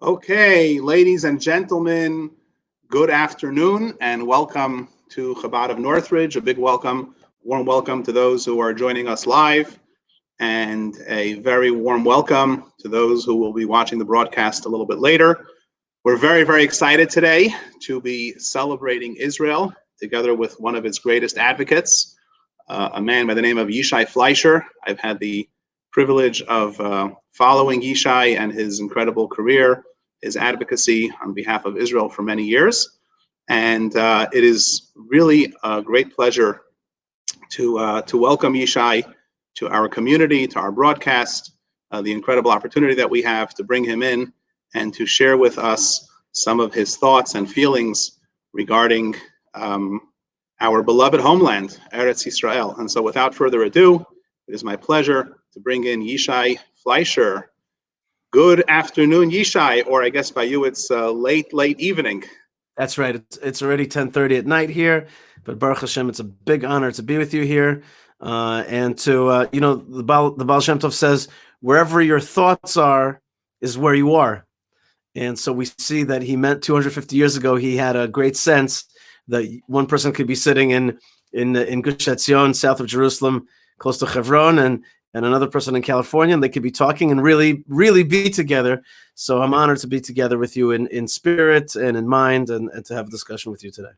Okay, ladies and gentlemen, good afternoon and welcome to Chabad of Northridge. A big welcome, warm welcome to those who are joining us live, and a very warm welcome to those who will be watching the broadcast a little bit later. We're very, very excited today to be celebrating Israel together with one of its greatest advocates, a man by the name of Yishai Fleisher. I've had the privilege of following Yishai and his incredible career, his advocacy on behalf of Israel for many years. And it is really a great pleasure to welcome Yishai to our community, to our broadcast, the incredible opportunity that we have to bring him in and to share with us some of his thoughts and feelings regarding our beloved homeland, Eretz Yisrael. And so without further ado, it is my pleasure to bring in Yishai Fleisher. Good afternoon, Yishai, or I guess by you it's late evening. That's right. It's already 10:30 at night here, but Baruch Hashem, it's a big honor to be with you here. And to, the Baal Shem Tov says, wherever your thoughts are is where you are. And so we see that he meant 250 years ago, he had a great sense that one person could be sitting in Gush Etzion, south of Jerusalem, close to Hebron, and another person in California, and they could be talking and really, really be together. So I'm honored to be together with you in spirit and in mind and to have a discussion with you today.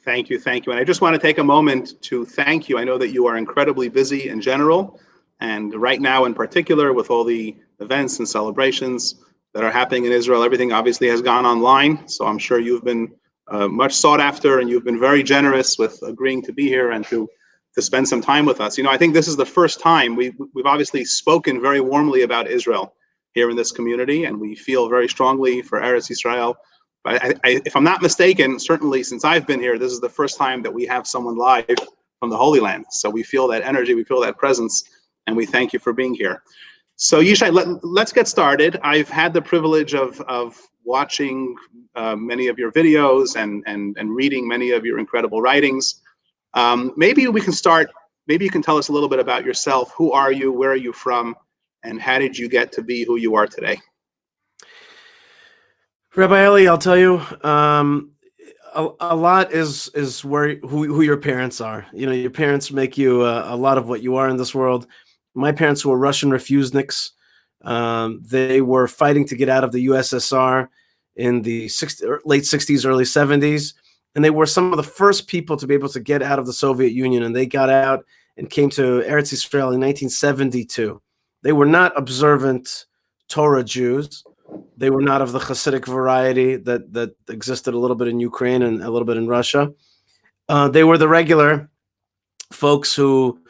Thank you. And I just want to take a moment to thank you. I know that you are incredibly busy in general, and right now in particular with all the events and celebrations that are happening in Israel, everything obviously has gone online. So I'm sure you've been much sought after, and you've been very generous with agreeing to be here and to spend some time with us. I think this is the first time we've obviously spoken very warmly about Israel here in this community, and we feel very strongly for Eretz Yisrael. But if I'm not mistaken, certainly since I've been here, this is the first time that we have someone live from the Holy Land. So we feel that energy, we feel that presence, and we thank you for being here. So Yishai, let's get started. I've had the privilege of watching many of your videos and reading many of your incredible writings. Maybe we can start, maybe you can tell us a little bit about yourself. Who are you? Where are you from? And how did you get to be who you are today? Rabbi Eli, I'll tell you, a lot is who your parents are. Your parents make you a lot of what you are in this world. My parents were Russian refuseniks. They were fighting to get out of the USSR in the late 60s, early 70s. And they were some of the first people to be able to get out of the Soviet Union. And they got out and came to Eretz Yisrael in 1972. They were not observant Torah Jews. They were not of the Hasidic variety that existed a little bit in Ukraine and a little bit in Russia. They were the regular folks who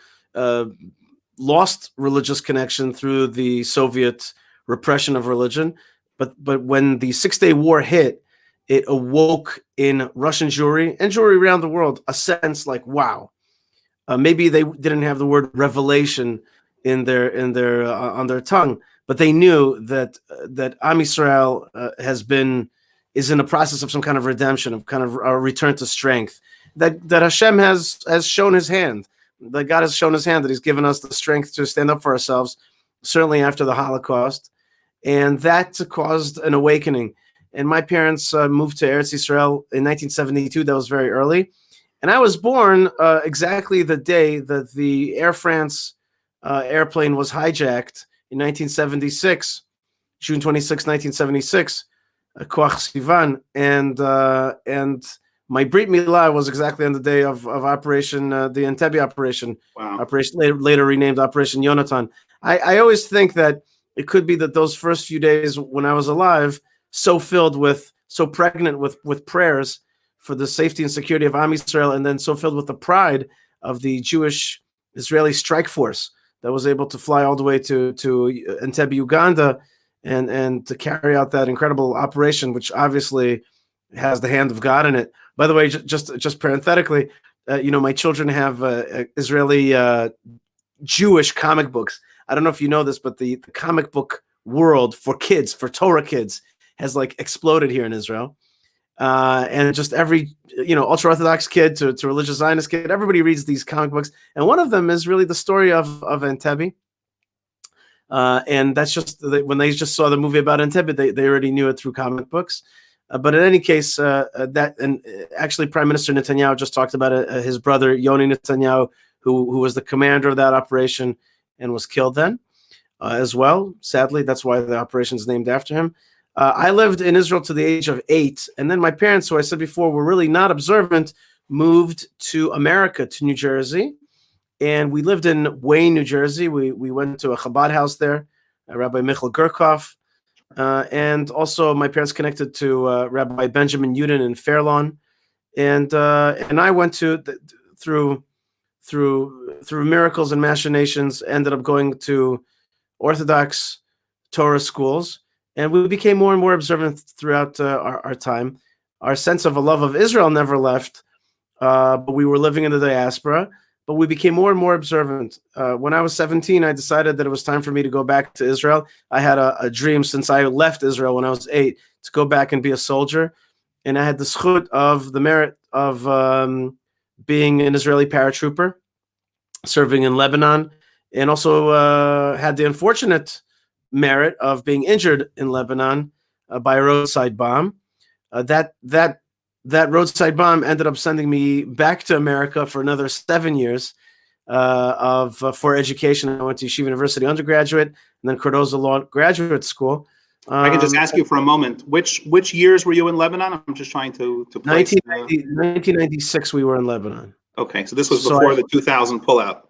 lost religious connection through the Soviet repression of religion. But when the Six-Day War hit, it awoke in Russian Jewry and Jewry around the world a sense like, wow, maybe they didn't have the word revelation on their tongue, but they knew that Am Yisrael is in a process of some kind of redemption, of kind of a return to strength. That Hashem has shown His hand. That God has shown His hand. That He's given us the strength to stand up for ourselves, certainly after the Holocaust, and that caused an awakening. And my parents moved to Eretz Yisrael in 1972. That was very early. And I was born exactly the day that the Air France airplane was hijacked in 1976, June 26, 1976, Koach Sivan. And my Brit Milah was exactly on the day of Operation, the Entebbe operation, Wow. Operation later renamed Operation Yonatan. I always think that it could be that those first few days when I was alive, so pregnant with prayers for the safety and security of Am Yisrael, and then so filled with the pride of the Jewish Israeli strike force that was able to fly all the way to Entebbe, Uganda, and to carry out that incredible operation, which obviously has the hand of God in it. By the way, just parenthetically, my children have Israeli Jewish comic books. I don't know if you know this, but the comic book world for kids, for Torah kids, has exploded here in Israel. And just every, ultra-Orthodox kid to religious Zionist kid, everybody reads these comic books. And one of them is really the story of Entebbe. And that's just when they just saw the movie about Entebbe, they already knew it through comic books. But in any case, actually, Prime Minister Netanyahu just talked about it. His brother Yoni Netanyahu, who was the commander of that operation and was killed then as well. Sadly, that's why the operation is named after him. I lived in Israel to the age of 8, and then my parents, who I said before were really not observant, moved to America, to New Jersey, and we lived in Wayne, New Jersey. We went to a Chabad house there, Rabbi Michael Gurkov, and also my parents connected to Rabbi Benjamin Yudin in Fairlawn, and I went to through miracles and machinations, ended up going to Orthodox Torah schools, and we became more and more observant throughout our time. Our sense of a love of Israel never left, but we were living in the diaspora, but we became more and more observant. When I was 17, I decided that it was time for me to go back to Israel. I had a dream since I left Israel when I was 8 to go back and be a soldier, and I had the zchut of the merit of being an Israeli paratrooper, serving in Lebanon, and also had the unfortunate merit of being injured in Lebanon by a roadside bomb. That roadside bomb ended up sending me back to America for another 7 years for education. I went to Yeshiva University undergraduate, and then Cardozo Law graduate school. I can just ask you for a moment. Which years were you in Lebanon? I'm just trying to place 1996, we were in Lebanon. Okay, so this was before the 2000 pullout.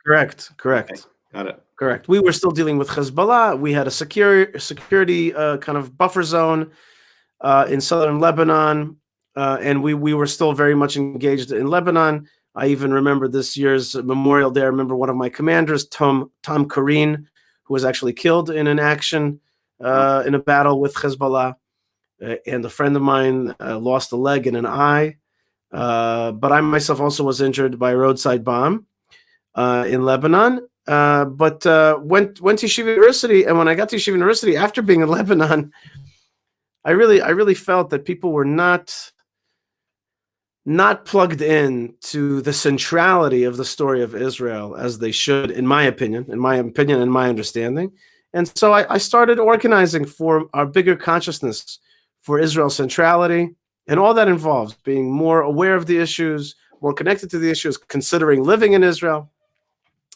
Correct. Okay, got it. Correct. We were still dealing with Hezbollah. We had a security kind of buffer zone in southern Lebanon, and we were still very much engaged in Lebanon. I even remember this year's Memorial Day. I remember one of my commanders, Tom Kareen, who was actually killed in an action in a battle with Hezbollah, and a friend of mine lost a leg and an eye. But I myself also was injured by a roadside bomb in Lebanon. But went to Yeshiva University, and when I got to Yeshiva University after being in Lebanon, I really felt that people were not plugged in to the centrality of the story of Israel as they should, in my opinion and my understanding. And so I started organizing for our bigger consciousness for Israel's centrality and all that involves being more aware of the issues, more connected to the issues, considering living in Israel.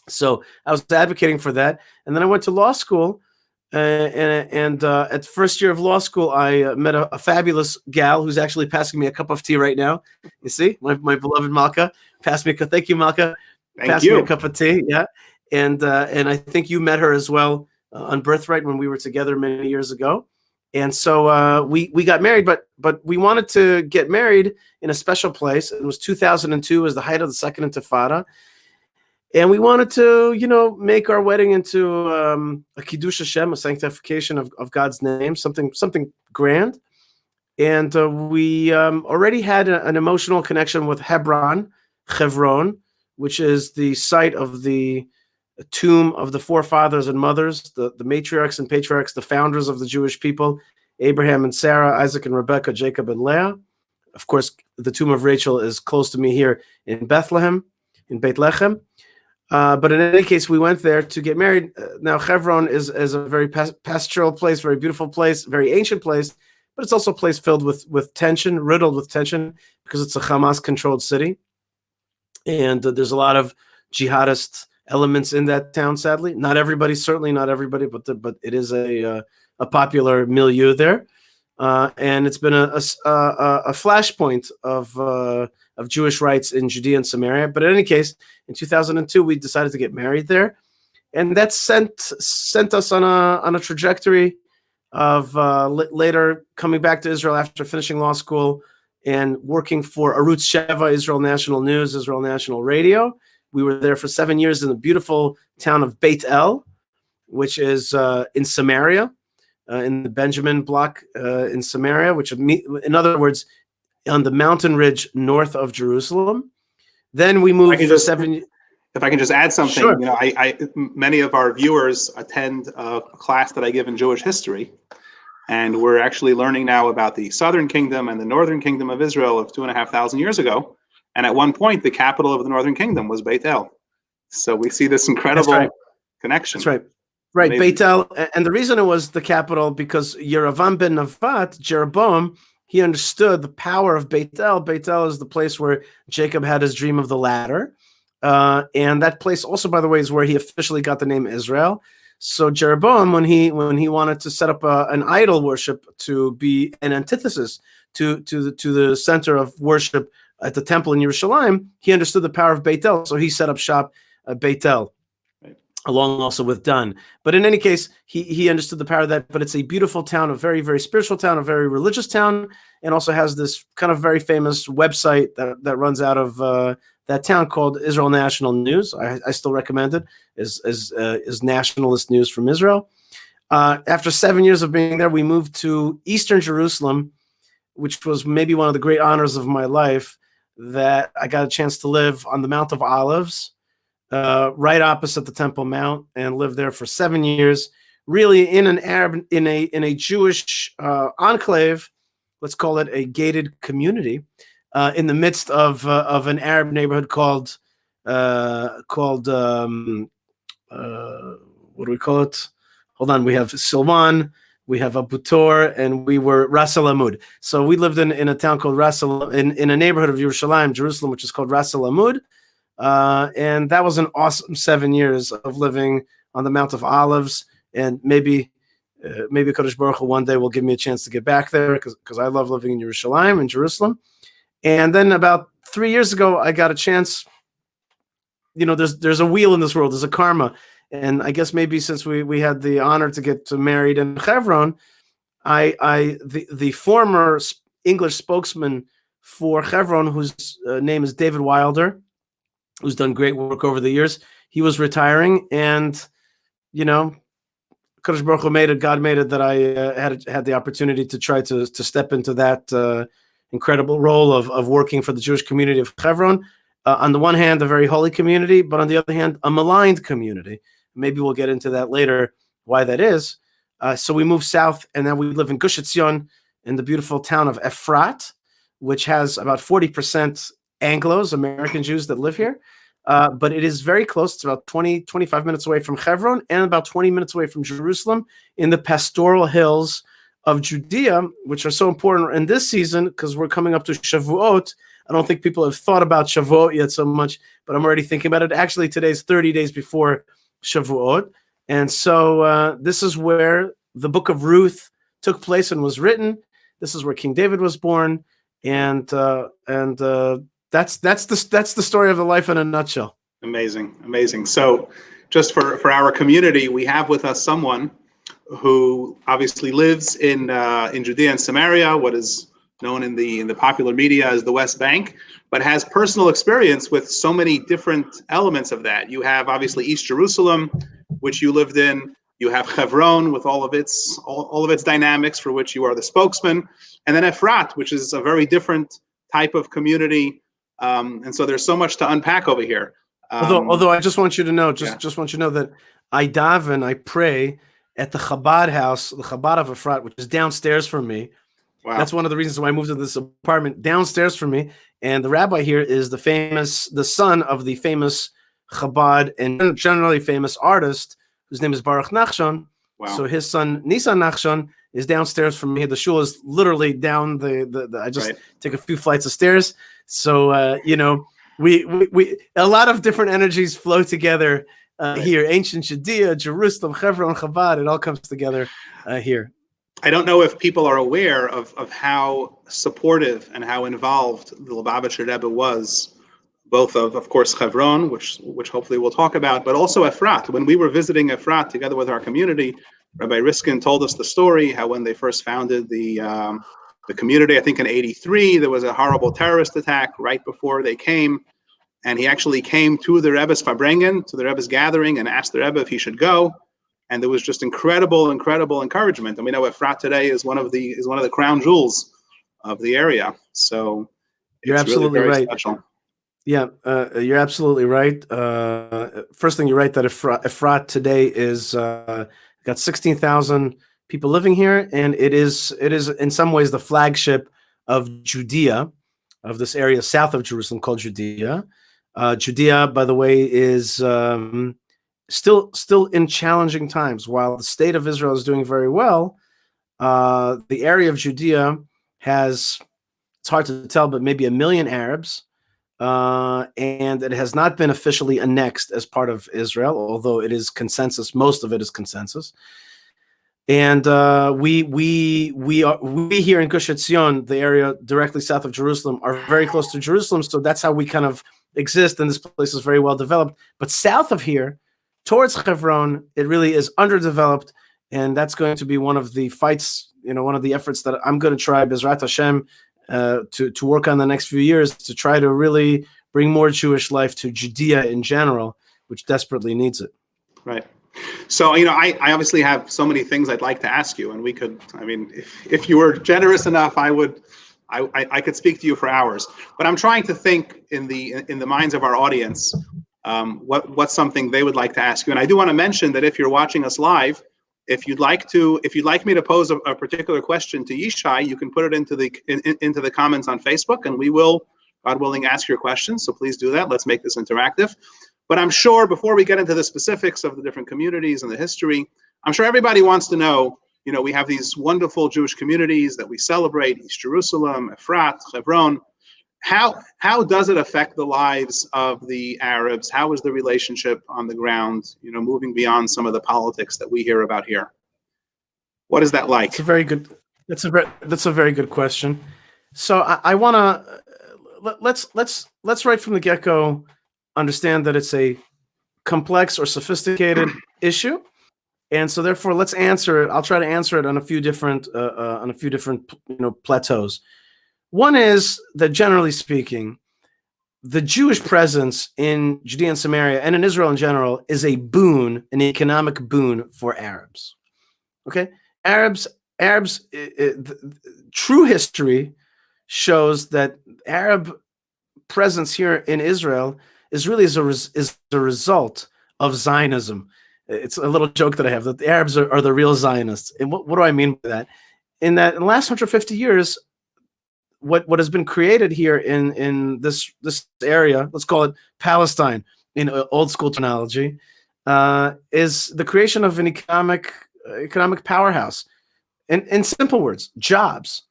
So I was advocating for that. And then I went to law school. And at first year of law school, I met a fabulous gal who's actually passing me a cup of tea right now. You see, my beloved Malka passed me a cup. Thank you, Malka. Passed me a cup of tea. Yeah. And I think you met her as well on Birthright when we were together many years ago. And so we got married, but we wanted to get married in a special place. It was 2002, was the height of the Second Intifada. And we wanted to, make our wedding into a Kiddush Hashem, a sanctification of God's name, something grand. And we already had an emotional connection with Hebron, which is the site of the tomb of the forefathers and mothers, the matriarchs and patriarchs, the founders of the Jewish people, Abraham and Sarah, Isaac and Rebekah, Jacob and Leah. Of course, the tomb of Rachel is close to me here in Bethlehem, in Beit Lechem. But in any case, we went there to get married. Now, Hebron is a very pastoral place, very beautiful place, very ancient place, but it's also a place filled with tension, riddled with tension, because it's a Hamas-controlled city. And there's a lot of jihadist elements in that town, sadly. Certainly not everybody, but it is a popular milieu there. And it's been a flashpoint of Jewish rights in Judea and Samaria. But in any case, in 2002, we decided to get married there, and that sent us on a trajectory of later coming back to Israel after finishing law school and working for Arutz Sheva, Israel National News, Israel National Radio. We were there for 7 years in the beautiful town of Beit El, which is in Samaria, in the Benjamin block in Samaria, which, in other words, on the mountain ridge north of Jerusalem. Then we moved for 7 years. If I can just add something, sure. Many of our viewers attend a class that I give in Jewish history, and we're actually learning now about the Southern Kingdom and the Northern Kingdom of Israel of 2,500 years ago. And at one point, the capital of the Northern Kingdom was Beit El. So we see this incredible connection. That's right. Right, Amazing. Beit El, and the reason it was the capital because Yeravam ben Nevat, Jeroboam, he understood the power of Beit El. Beit El is the place where Jacob had his dream of the ladder, and that place also, by the way, is where he officially got the name Israel. So Jeroboam, when he wanted to set up an idol worship to be an antithesis to the center of worship at the temple in Yerushalayim, he understood the power of Beit El, so he set up shop at Beit El, along also with Dan. But in any case, he understood the power of that. But it's a beautiful town, a very, very spiritual town, a very religious town, and also has this kind of very famous website that runs out of that town called Israel National News. I still recommend it, is nationalist news from Israel. After 7 years of being there, we moved to Eastern Jerusalem, which was maybe one of the great honors of my life, that I got a chance to live on the Mount of Olives, right opposite the Temple Mount, and lived there for 7 years, really in an Arab, in a Jewish enclave, let's call it a gated community, in the midst of an Arab neighborhood called what do we call it? Hold on, we have Silvan, we have Abu Tor, and we were Ras Al Amud. So we lived in a town called in a neighborhood of Yerushalayim, Jerusalem, which is called Ras Al Amud. And that was an awesome 7 years of living on the Mount of Olives. And maybe Kodesh Baruch Hu one day will give me a chance to get back there because I love living in Yerushalayim and Jerusalem. And then about 3 years ago, I got a chance. There's a wheel in this world. There's a karma. And I guess maybe since we had the honor to get married in Hebron, the former English spokesman for Hebron, whose name is David Wilder, who's done great work over the years, he was retiring, and Kodesh Baruch Hu made it, God made it, that I had the opportunity to try to step into that incredible role of working for the Jewish community of Hebron. On the one hand, a very holy community, but on the other hand, a maligned community. Maybe we'll get into that later, why that is. So we moved south, and now we live in Gush Etzion, in the beautiful town of Efrat, which has about 40% Anglos, American Jews that live here. But it is very close. It's about 25 minutes away from Hebron and about 20 minutes away from Jerusalem, in the pastoral hills of Judea, which are so important in this season because we're coming up to Shavuot. I don't think people have thought about Shavuot yet so much, but I'm already thinking about it. Actually, today's 30 days before Shavuot. And so this is where the book of Ruth took place and was written. This is where King David was born. And that's the story of the life in a nutshell. Amazing. So just for our community, we have with us someone who obviously lives in Judea and Samaria, what is known in the popular media as the West Bank, but has personal experience with so many different elements of that. You have obviously East Jerusalem, which you lived in. You have Hebron with all of its dynamics, for which you are the spokesman, and then Efrat, which is a very different type of community. And so there's so much to unpack over here. Although I just want you to know, just want you to know that I daven, I pray at the Chabad house, the Chabad of Efrat, which is downstairs from me. Wow. That's one of the reasons why I moved into this apartment downstairs from me. And the rabbi here is the son of the famous Chabad and generally famous artist, whose name is Baruch Nachshon. Wow. So his son Nisan Nachshon is downstairs from me. The shul is literally down I just take a few flights of stairs. So we a lot of different energies flow together here. Ancient Judea, Jerusalem, Hebron, Chabad, it all comes together here. I don't know if people are aware of how supportive and how involved the Lubavitcher Rebbe was, both of course, Hebron, which hopefully we'll talk about, but also Efrat. When we were visiting Efrat together with our community, Rabbi Rivkin told us the story, how when they first founded the community, I think in '83, there was a horrible terrorist attack right before they came, and he actually came to the Rebbe's Farbrengen, to the Rebbe's gathering, and asked the Rebbe if he should go. And there was just incredible encouragement. And we know Efrat today is one of the crown jewels of the area. So you're absolutely really right. Special. Yeah, you're absolutely right. First thing, you're right that Efrat today is got 16,000 people living here, and it is in some ways the flagship of Judea, of this area south of Jerusalem called Judea. Judea, by the way, is still in challenging times. While the state of Israel is doing very well, the area of Judea has, it's hard to tell, but maybe 1 million Arabs, and it has not been officially annexed as part of Israel, although it is consensus. Most of it is consensus. And we here in Gush Etzion, the area directly south of Jerusalem, are very close to Jerusalem. So that's how we kind of exist, and this place is very well developed. But south of here, towards Hebron, it really is underdeveloped, and that's going to be one of the fights, one of the efforts that I'm going to try, Bezrat Hashem, to work on the next few years, to try to really bring more Jewish life to Judea in general, which desperately needs it. Right. So, I obviously have so many things I'd like to ask you, and we could, if you were generous enough, I could speak to you for hours. But I'm trying to think in the minds of our audience, what's something they would like to ask you. And I do want to mention that if you're watching us live, if you'd like me to pose a particular question to Yishai, you can put it into the comments on Facebook, and we will, God willing, ask your questions. So please do that. Let's make this interactive. But I'm sure before we get into the specifics of the different communities and the history, I'm sure everybody wants to know, we have these wonderful Jewish communities that we celebrate, East Jerusalem, Efrat, Hebron. How does it affect the lives of the Arabs? How is the relationship on the ground, moving beyond some of the politics that we hear about here? What is that like? That's a very good question. So I want to, let's right from the get-go understand that it's a complex or sophisticated issue, and so therefore let's answer it. I'll try to answer it on a few different plateaus. One is that, generally speaking, the Jewish presence in Judea and Samaria and in Israel in general is a boon, an economic boon for Arabs. Okay, Arabs. True history shows that Arab presence here in Israel is really is a result of Zionism. It's a little joke that I have, that the Arabs are the real Zionists. And what do I mean by that? In the last 150 years, what has been created here in this area, let's call it Palestine in old school terminology, is the creation of an economic powerhouse. In simple words, jobs.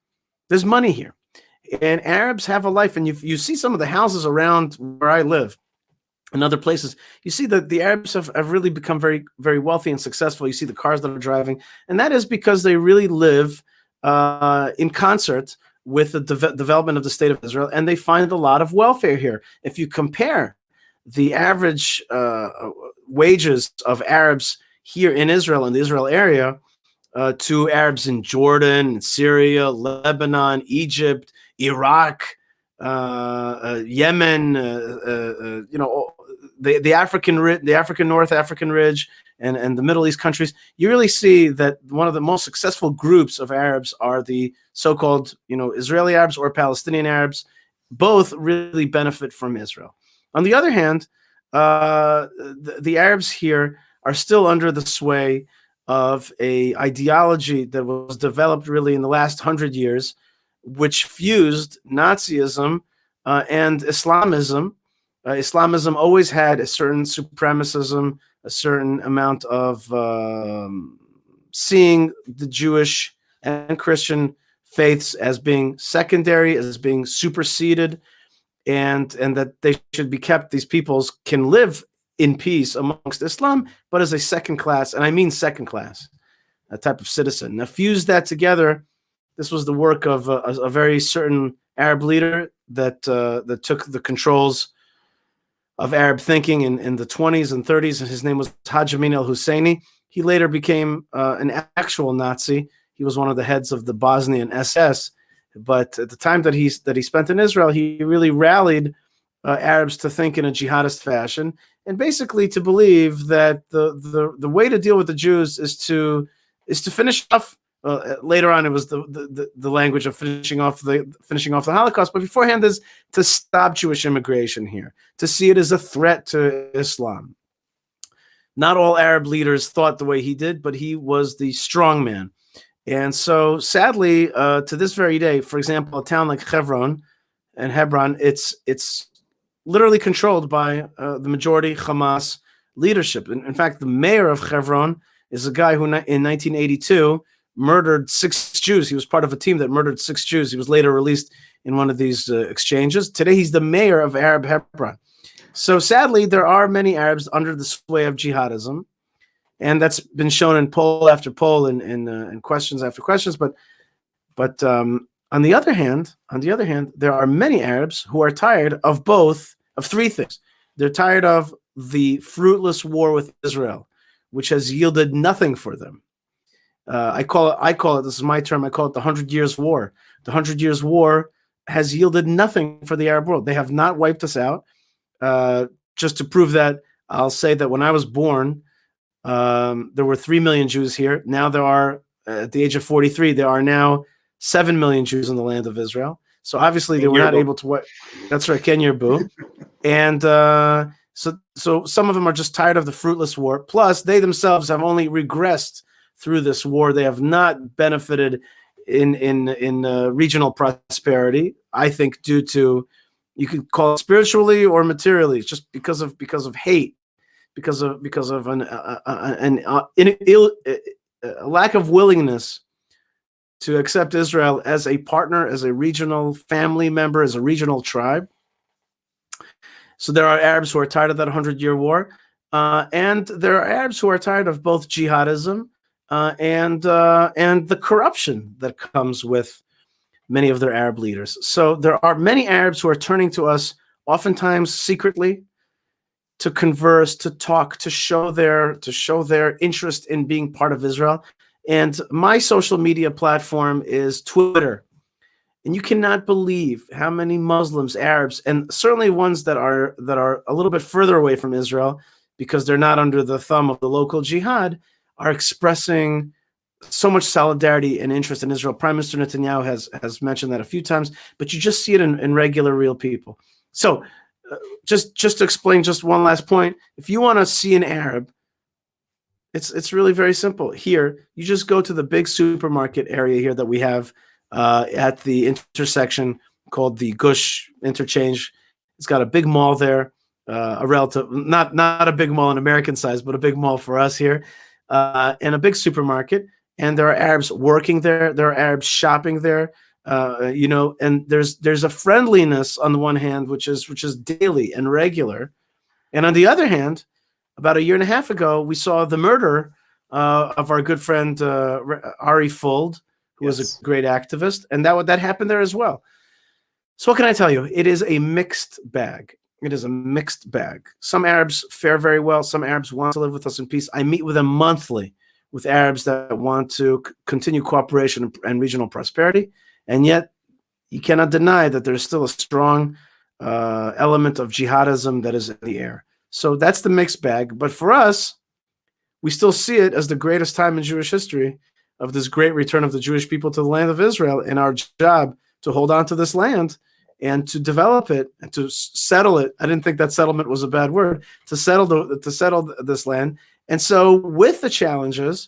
There's money here, and Arabs have a life. And you see some of the houses around where I live and other places. You see that the Arabs have really become very, very wealthy and successful. You see the cars that are driving, and that is because they really live in concert with the development of the state of Israel, and they find a lot of welfare here. If you compare the average wages of Arabs here in Israel, in the Israel area, to Arabs in Jordan, Syria, Lebanon, Egypt, Iraq, Yemen, the African North African Ridge, and the Middle East countries, you really see that one of the most successful groups of Arabs are the so-called, Israeli Arabs or Palestinian Arabs. Both really benefit from Israel. On the other hand, the Arabs here are still under the sway of a ideology that was developed really in the last 100 years, which fused Nazism and Islamism. Islamism always had a certain supremacism, a certain amount of seeing the Jewish and Christian faiths as being secondary, as being superseded, and that they should be kept. These peoples can live in peace amongst Islam, but as a second class, and I mean second class, a type of citizen. Now, fuse that together. This was the work of a very certain Arab leader that took the controls of Arab thinking in the 20s and 30s, and his name was Haj Amin al-Husseini. He later became an actual Nazi. He was one of the heads of the Bosnian SS. But at the time that he spent in Israel, he really rallied Arabs to think in a jihadist fashion, and basically to believe that the way to deal with the Jews is to finish off. Later on, it was the language of finishing off the Holocaust. But beforehand is to stop Jewish immigration here, to see it as a threat to Islam. Not all Arab leaders thought the way he did, but he was the strong man. And so, sadly, to this very day, for example, a town like Hebron, it's literally controlled by the majority Hamas leadership. In fact, the mayor of Hebron is a guy who in 1982 murdered 6 Jews. He was part of a team that murdered 6 Jews. He was later released in one of these exchanges. Today, he's the mayor of Arab Hebron. So sadly, there are many Arabs under the sway of jihadism, and that's been shown in poll after poll and questions after questions. But on the other hand, there are many Arabs who are tired of three things. They're tired of the fruitless war with Israel, which has yielded nothing for them. I call it. This is my term. I call it the 100 Years' War. The 100 Years' War has yielded nothing for the Arab world. They have not wiped us out. Just to prove that, I'll say that when I was born, there were 3 million Jews here. Now there are, at the age of 43, there are now 7 million Jews in the land of Israel. So obviously they were not able to. That's right, Ken Yerbu. And so some of them are just tired of the fruitless war. Plus, they themselves have only regressed through this war. They have not benefited in regional prosperity. I think due to, you could call it spiritually or materially, it's just because of hate, because of a lack of willingness to accept Israel as a partner, as a regional family member, as a regional tribe. So there are Arabs who are tired of that 100-year war, and there are Arabs who are tired of both jihadism and the corruption that comes with many of their Arab leaders. So there are many Arabs who are turning to us, oftentimes secretly, to converse, to talk, to show their interest in being part of Israel. And my social media platform is Twitter. And you cannot believe how many Muslims, Arabs, and certainly ones that are a little bit further away from Israel because they're not under the thumb of the local jihad, are expressing so much solidarity and interest in Israel. Prime Minister Netanyahu has mentioned that a few times, but you just see it in regular, real people. So just to explain just one last point, if you want to see an Arab, it's really very simple. Here, you just go to the big supermarket area here that we have at the intersection called the Gush Interchange. It's got a big mall there, a relative, not a big mall in American size, but a big mall for us here, and a big supermarket. And there are Arabs working there. There are Arabs shopping there. And there's a friendliness on the one hand, which is daily and regular, and on the other hand, about a year and a half ago, we saw the murder of our good friend Ari Fuld, who was a great activist, and that happened there as well. So what can I tell you? It is a mixed bag. It is a mixed bag. Some Arabs fare very well. Some Arabs want to live with us in peace. I meet with them monthly, with Arabs that want to continue cooperation and regional prosperity. And yet, you cannot deny that there's still a strong element of jihadism that is in the air. So that's the mixed bag. But for us, we still see it as the greatest time in Jewish history of this great return of the Jewish people to the land of Israel, and our job to hold on to this land and to develop it and to settle it. I didn't think that settlement was a bad word, to settle this land. And so with the challenges,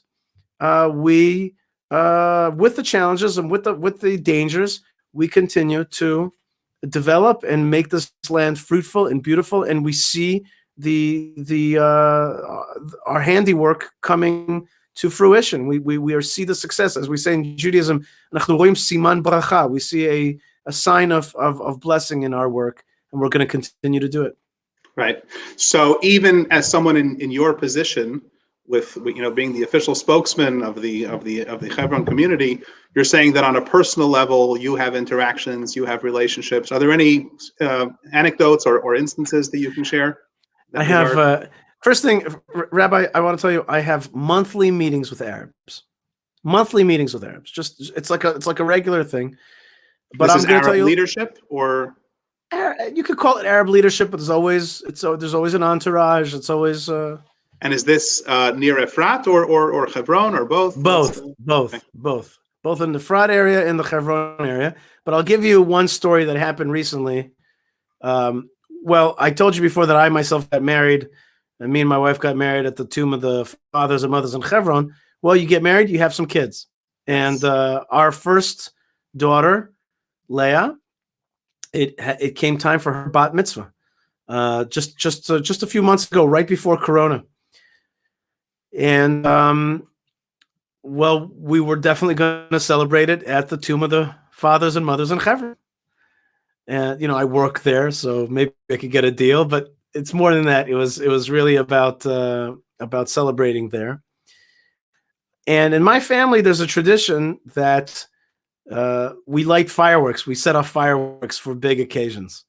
with the challenges and with the dangers, we continue to develop and make this land fruitful and beautiful, and we see our handiwork coming to fruition. We see the success, as we say in Judaism. We see a sign of blessing in our work, and we're going to continue to do it. Right. So even as someone in your position, with being the official spokesman of the Hebron community, you're saying that on a personal level you have interactions, you have relationships. Are there any anecdotes or instances that you can share? I have first thing, Rabbi, I want to tell you, I have monthly meetings with Arabs. Just it's like a regular thing. But I'm going to tell you, leadership, or you could call it Arab leadership, but there's always an entourage. It's always. And is this near Efrat or Hebron or both? Both in the Efrat area and the Hebron area. But I'll give you one story that happened recently. Well, I told you before that I myself got married, and me and my wife got married at the tomb of the fathers and mothers in Hebron. Well, you get married, you have some kids, and our first daughter, Leah, it came time for her bat mitzvah. just a few months ago, right before Corona. And well, we were definitely going to celebrate it at the tomb of the fathers and mothers in Hebron. And I work there, so maybe I could get a deal. But it's more than that. It was really about celebrating there. And in my family, there's a tradition that we light fireworks. We set off fireworks for big occasions.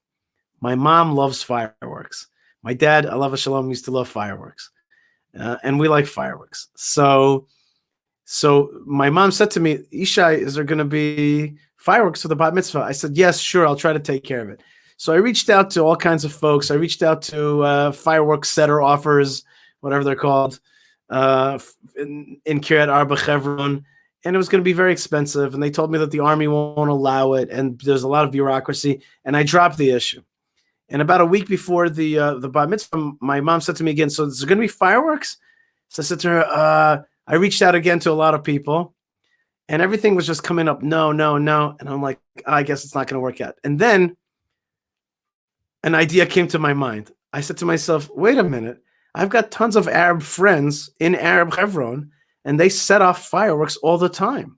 My mom loves fireworks. My dad, alav shalom, used to love fireworks, and we like fireworks. So my mom said to me, "Yishai, is there going to be fireworks for the bat mitzvah?" I said, "Yes, sure. I'll try to take care of it." So I reached out to all kinds of folks. I reached out to fireworks setter offers, whatever they're called, in Kiryat Arba, Hebron, and it was going to be very expensive. And they told me that the army won't allow it, and there's a lot of bureaucracy. And I dropped the issue. And about a week before the bat mitzvah, my mom said to me again, "So is there going to be fireworks?" So I said to her, I reached out again to a lot of people, and everything was just coming up, no, no, no. And I'm like, I guess it's not going to work out. And then an idea came to my mind. I said to myself, wait a minute. I've got tons of Arab friends in Arab Hebron, and they set off fireworks all the time.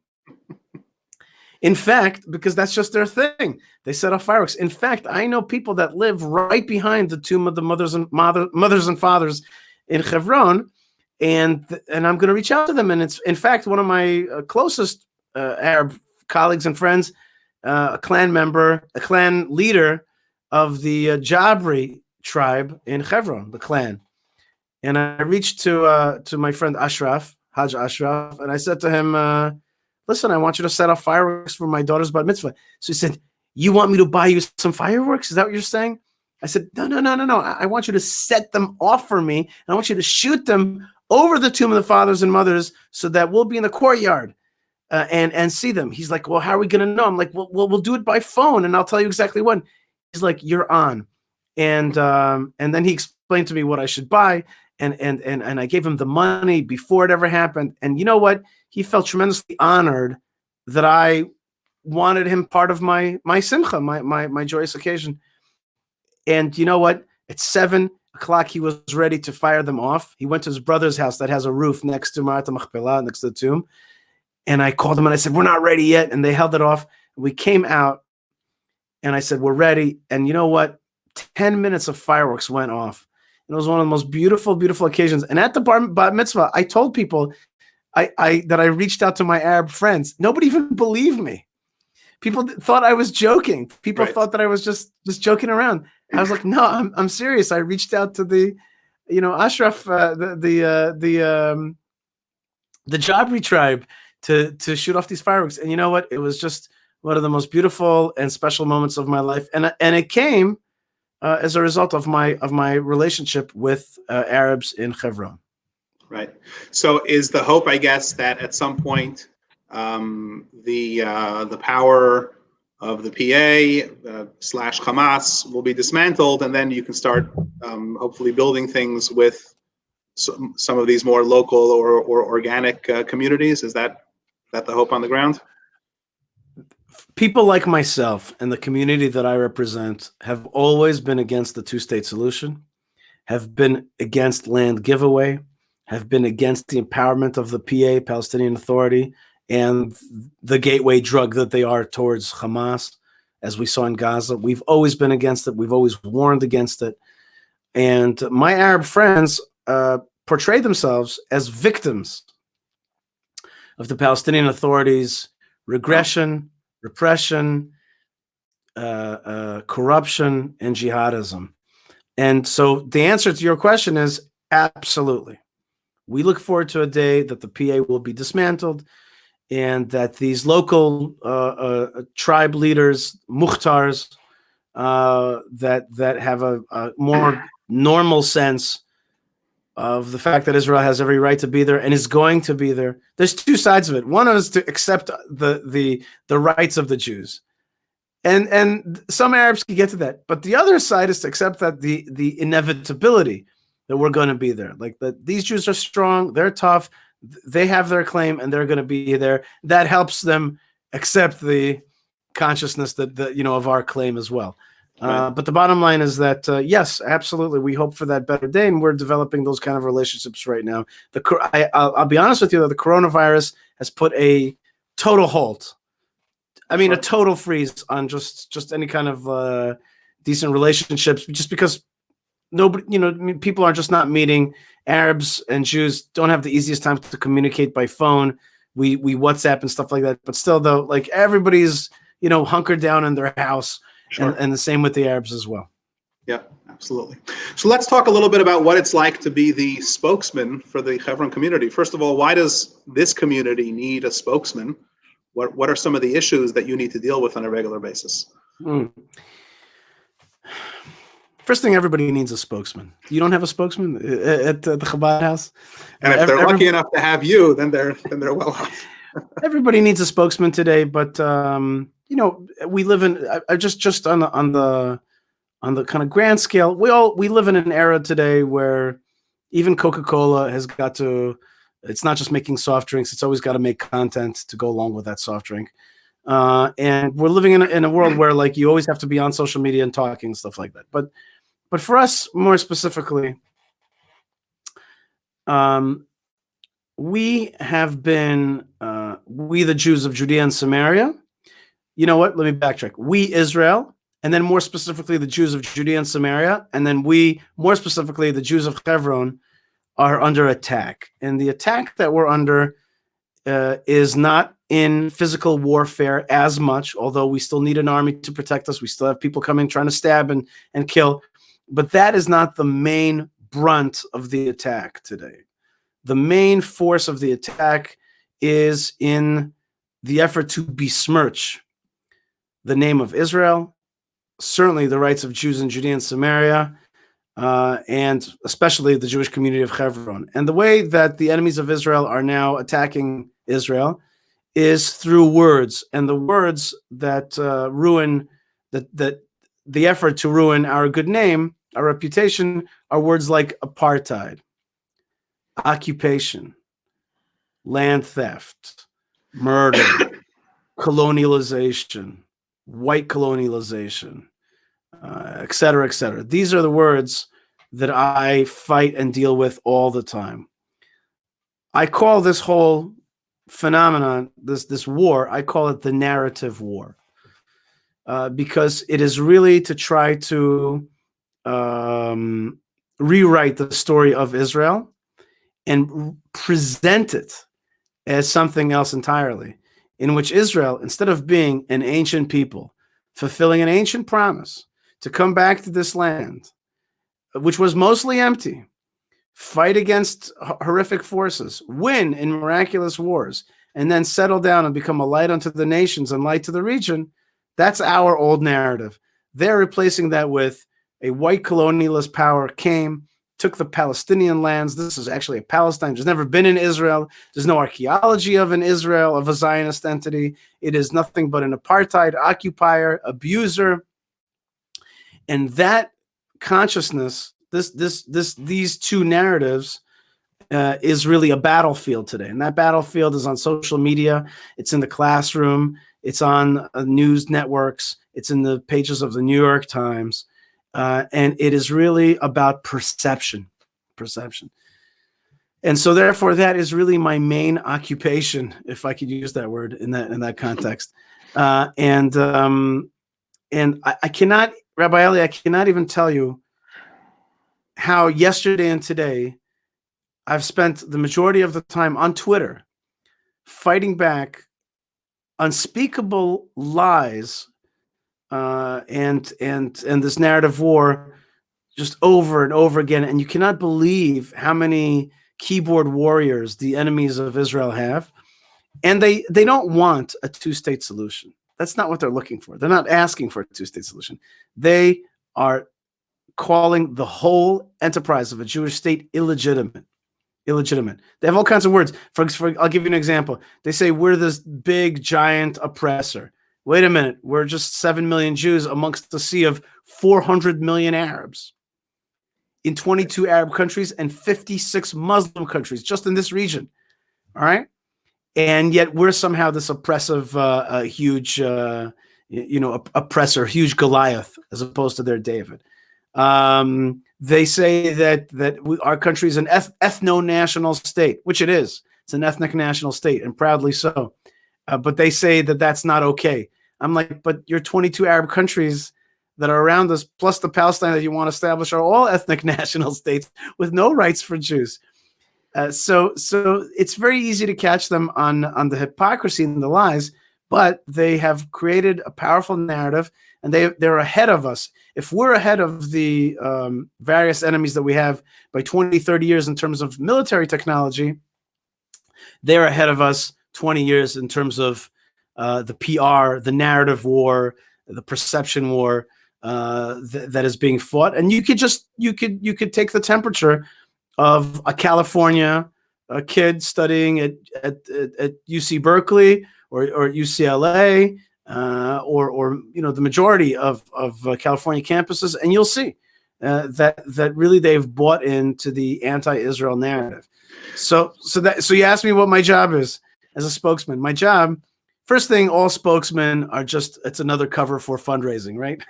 In fact, because that's just their thing. They set off fireworks. In fact, I know people that live right behind the tomb of the mothers and fathers in Hebron, and I'm going to reach out to them. And it's, in fact, one of my closest Arab colleagues and friends, a clan member, a clan leader of the Jabri tribe in Hebron, the clan. And I reached to my friend Ashraf, Haj Ashraf, and I said to him, listen, I want you to set off fireworks for my daughter's bat mitzvah. So he said, you want me to buy you some fireworks? Is that what you're saying? I said, no. I want you to set them off for me, and I want you to shoot them over the tomb of the fathers and mothers so that we'll be in the courtyard and see them. He's like, well, how are we going to know? I'm like, well, we'll do it by phone, and I'll tell you exactly when. He's like, you're on. And then he explained to me what I should buy, and I gave him the money before it ever happened. And you know what? He felt tremendously honored that I wanted him part of my simcha, my joyous occasion. And you know what? At 7:00, he was ready to fire them off. He went to his brother's house that has a roof next to Ma'at Machpelah, next to the tomb. And I called him and I said, we're not ready yet. And they held it off. We came out and I said, we're ready. And you know what? 10 minutes of fireworks went off. And it was one of the most beautiful, beautiful occasions. And at the bat mitzvah, I told people that I reached out to my Arab friends. Nobody even believed me. People thought I was joking. People thought that I was just joking around. I was like, no, I'm serious. I reached out to the, Ashraf, the Jabri tribe to shoot off these fireworks. And you know what? It was just one of the most beautiful and special moments of my life. And it came as a result of my relationship with Arabs in Hebron. Right. So is the hope, I guess, that at some point the power of the PA / Hamas will be dismantled, and then you can start hopefully building things with some of these more local or organic communities? Is that the hope on the ground? People like myself and the community that I represent have always been against the two-state solution, have been against land giveaway, have been against the empowerment of the PA, Palestinian Authority, and the gateway drug that they are towards Hamas, as we saw in Gaza. We've always been against it. We've always warned against it. And my Arab friends portray themselves as victims of the Palestinian Authority's regression, repression, corruption, and jihadism. And so the answer to your question is absolutely. We look forward to a day that the PA will be dismantled and that these local tribe leaders, muhtars, that have a more normal sense of the fact that Israel has every right to be there and is going to be there. There's two sides of it. One is to accept the rights of the Jews. And some Arabs can get to that. But the other side is to accept that the inevitability that we're going to be there. Like that these Jews are strong, they're tough, they have their claim, and they're going to be there. That helps them accept the consciousness that of our claim as well. Right. But the bottom line is that, yes, absolutely, we hope for that better day, and we're developing those kind of relationships right now. I'll be honest with you, though, the coronavirus has put a total halt. I mean, a total freeze on just any kind of decent relationships, just because nobody, people are just not meeting. Arabs and Jews don't have the easiest time to communicate by phone. We WhatsApp and stuff like that. But still, though, like everybody's, hunkered down in their house. Sure. And the same with the Arabs as well. Yeah, absolutely. So let's talk a little bit about what it's like to be the spokesman for the Hebron community. First of all, why does this community need a spokesman? What are some of the issues that you need to deal with on a regular basis? First thing, everybody needs a spokesman. You don't have a spokesman at the Chabad house? And if they're lucky enough to have you, then they're well off. Everybody needs a spokesman today, but we live in just on the kind of grand scale. We live in an era today where even Coca-Cola has got to. It's not just making soft drinks; it's always got to make content to go along with that soft drink. And we're living in a world where like you always have to be on social media and talking and stuff like that. But for us, more specifically, we have been we the Jews of Judea and Samaria. You know what? Let me backtrack. We Israel, and then more specifically the Jews of Judea and Samaria, and then we more specifically the Jews of Hebron are under attack. And the attack that we're under is not in physical warfare as much, although we still need an army to protect us. We still have people coming trying to stab and kill. But that is not the main brunt of the attack today. The main force of the attack is in the effort to besmirch the name of Israel, certainly the rights of Jews in Judea and Samaria, and especially the Jewish community of Hebron. And the way that the enemies of Israel are now attacking Israel is through words, and the words that ruin that the effort to ruin our good name, our reputation, are words like apartheid, occupation, land theft, murder, colonialization, white colonialization, et cetera, et cetera. These are the words that I fight and deal with all the time. I call this whole phenomenon, this war, I call it the narrative war, because it is really to try to rewrite the story of Israel and present it as something else entirely, in which Israel, instead of being an ancient people, fulfilling an ancient promise to come back to this land, which was mostly empty, fight against horrific forces, win in miraculous wars, and then settle down and become a light unto the nations and light to the region, that's our old narrative. They're replacing that with a white colonialist power came, took the Palestinian lands. This is actually a Palestine. There's never been in Israel. There's no archaeology of an Israel, of a Zionist entity. It is nothing but an apartheid occupier, abuser. And that consciousness, these two narratives, is really a battlefield today. And that battlefield is on social media. It's in the classroom. It's on news networks. It's in the pages of the New York Times. And it is really about perception. And so therefore that is really my main occupation, if I could use that word in that context. And I cannot, Rabbi Eli, I cannot even tell you how yesterday and today I've spent the majority of the time on Twitter fighting back unspeakable lies and this narrative war just over and over again. And you cannot believe how many keyboard warriors the enemies of Israel have. And they don't want a two-state solution. That's not what they're looking for. They're not asking for a two-state solution. They are calling the whole enterprise of a Jewish state illegitimate. They have all kinds of words. I'll give you an example. They say we're this big, giant oppressor. Wait a minute. We're just 7 million Jews amongst the sea of 400 million Arabs in 22 Arab countries and 56 Muslim countries just in this region. All right. And yet we're somehow this oppressive, huge, oppressor, huge Goliath as opposed to their David. They say that our country is an ethno-national state, which it is. It's an ethnic national state, and proudly so. But they say that that's not okay. I'm like, but your 22 Arab countries that are around us, plus the Palestine that you want to establish, are all ethnic national states with no rights for Jews. So it's very easy to catch them on the hypocrisy and the lies, but they have created a powerful narrative, and they're ahead of us. If we're ahead of the various enemies that we have by 20, 30 years in terms of military technology, they're ahead of us 20 years in terms of the PR, the narrative war, the perception war that is being fought. And you could take the temperature of a California kid studying at UC Berkeley or UCLA or the majority of California campuses, and you'll see that really they've bought into the anti-Israel narrative. So you asked me what my job is as a spokesman. My job, first thing, all spokesmen are it's another cover for fundraising, right?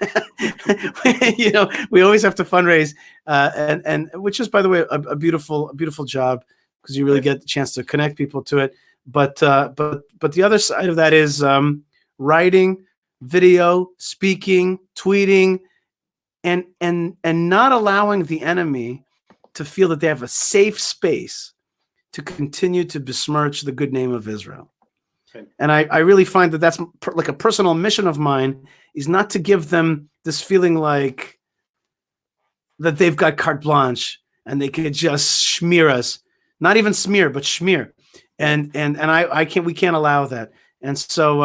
We always have to fundraise, and which is, by the way, a beautiful job, because you really get the chance to connect people to it. But the other side of that is writing, video, speaking, tweeting, and not allowing the enemy to feel that they have a safe space to continue to besmirch the good name of Israel. Okay. And I really find that that's like a personal mission of mine, is not to give them this feeling like that they've got carte blanche and they could just smear us. Not even smear, but schmear. And we can't allow that. And so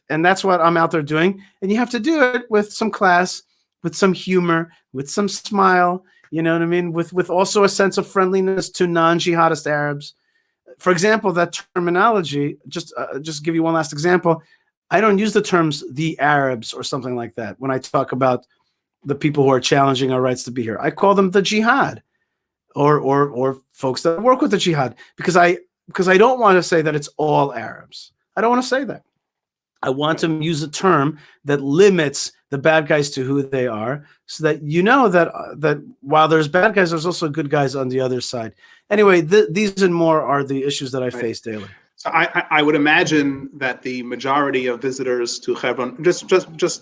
and that's what I'm out there doing. And you have to do it with some class, with some humor, with some smile, you know what I mean? With also a sense of friendliness to non-jihadist Arabs. For example, that terminology, just give you one last example. I don't use the terms the Arabs or something like that when I talk about the people who are challenging our rights to be here. I call them the jihad or folks that work with the jihad, because I don't want to say that it's all Arabs. I don't want to say that. I want to use a term that limits the bad guys to who they are, so that that while there's bad guys, there's also good guys on the other side. Anyway, these and more are the issues that I face daily. So I would imagine that the majority of visitors to Hebron, just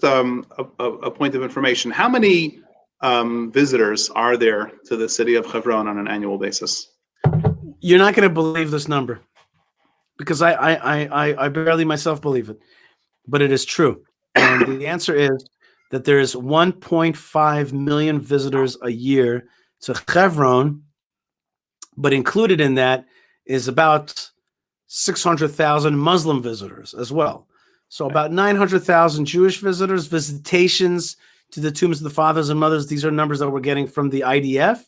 a point of information, how many visitors are there to the city of Hebron on an annual basis? You're not going to believe this number, because I barely myself believe it, but it is true. And the answer is that there is 1.5 million visitors a year to Hebron, but included in that is about 600,000 Muslim visitors as well. So about 900,000 Jewish visitors, visitations to the tombs of the fathers and mothers. These are numbers that we're getting from the IDF.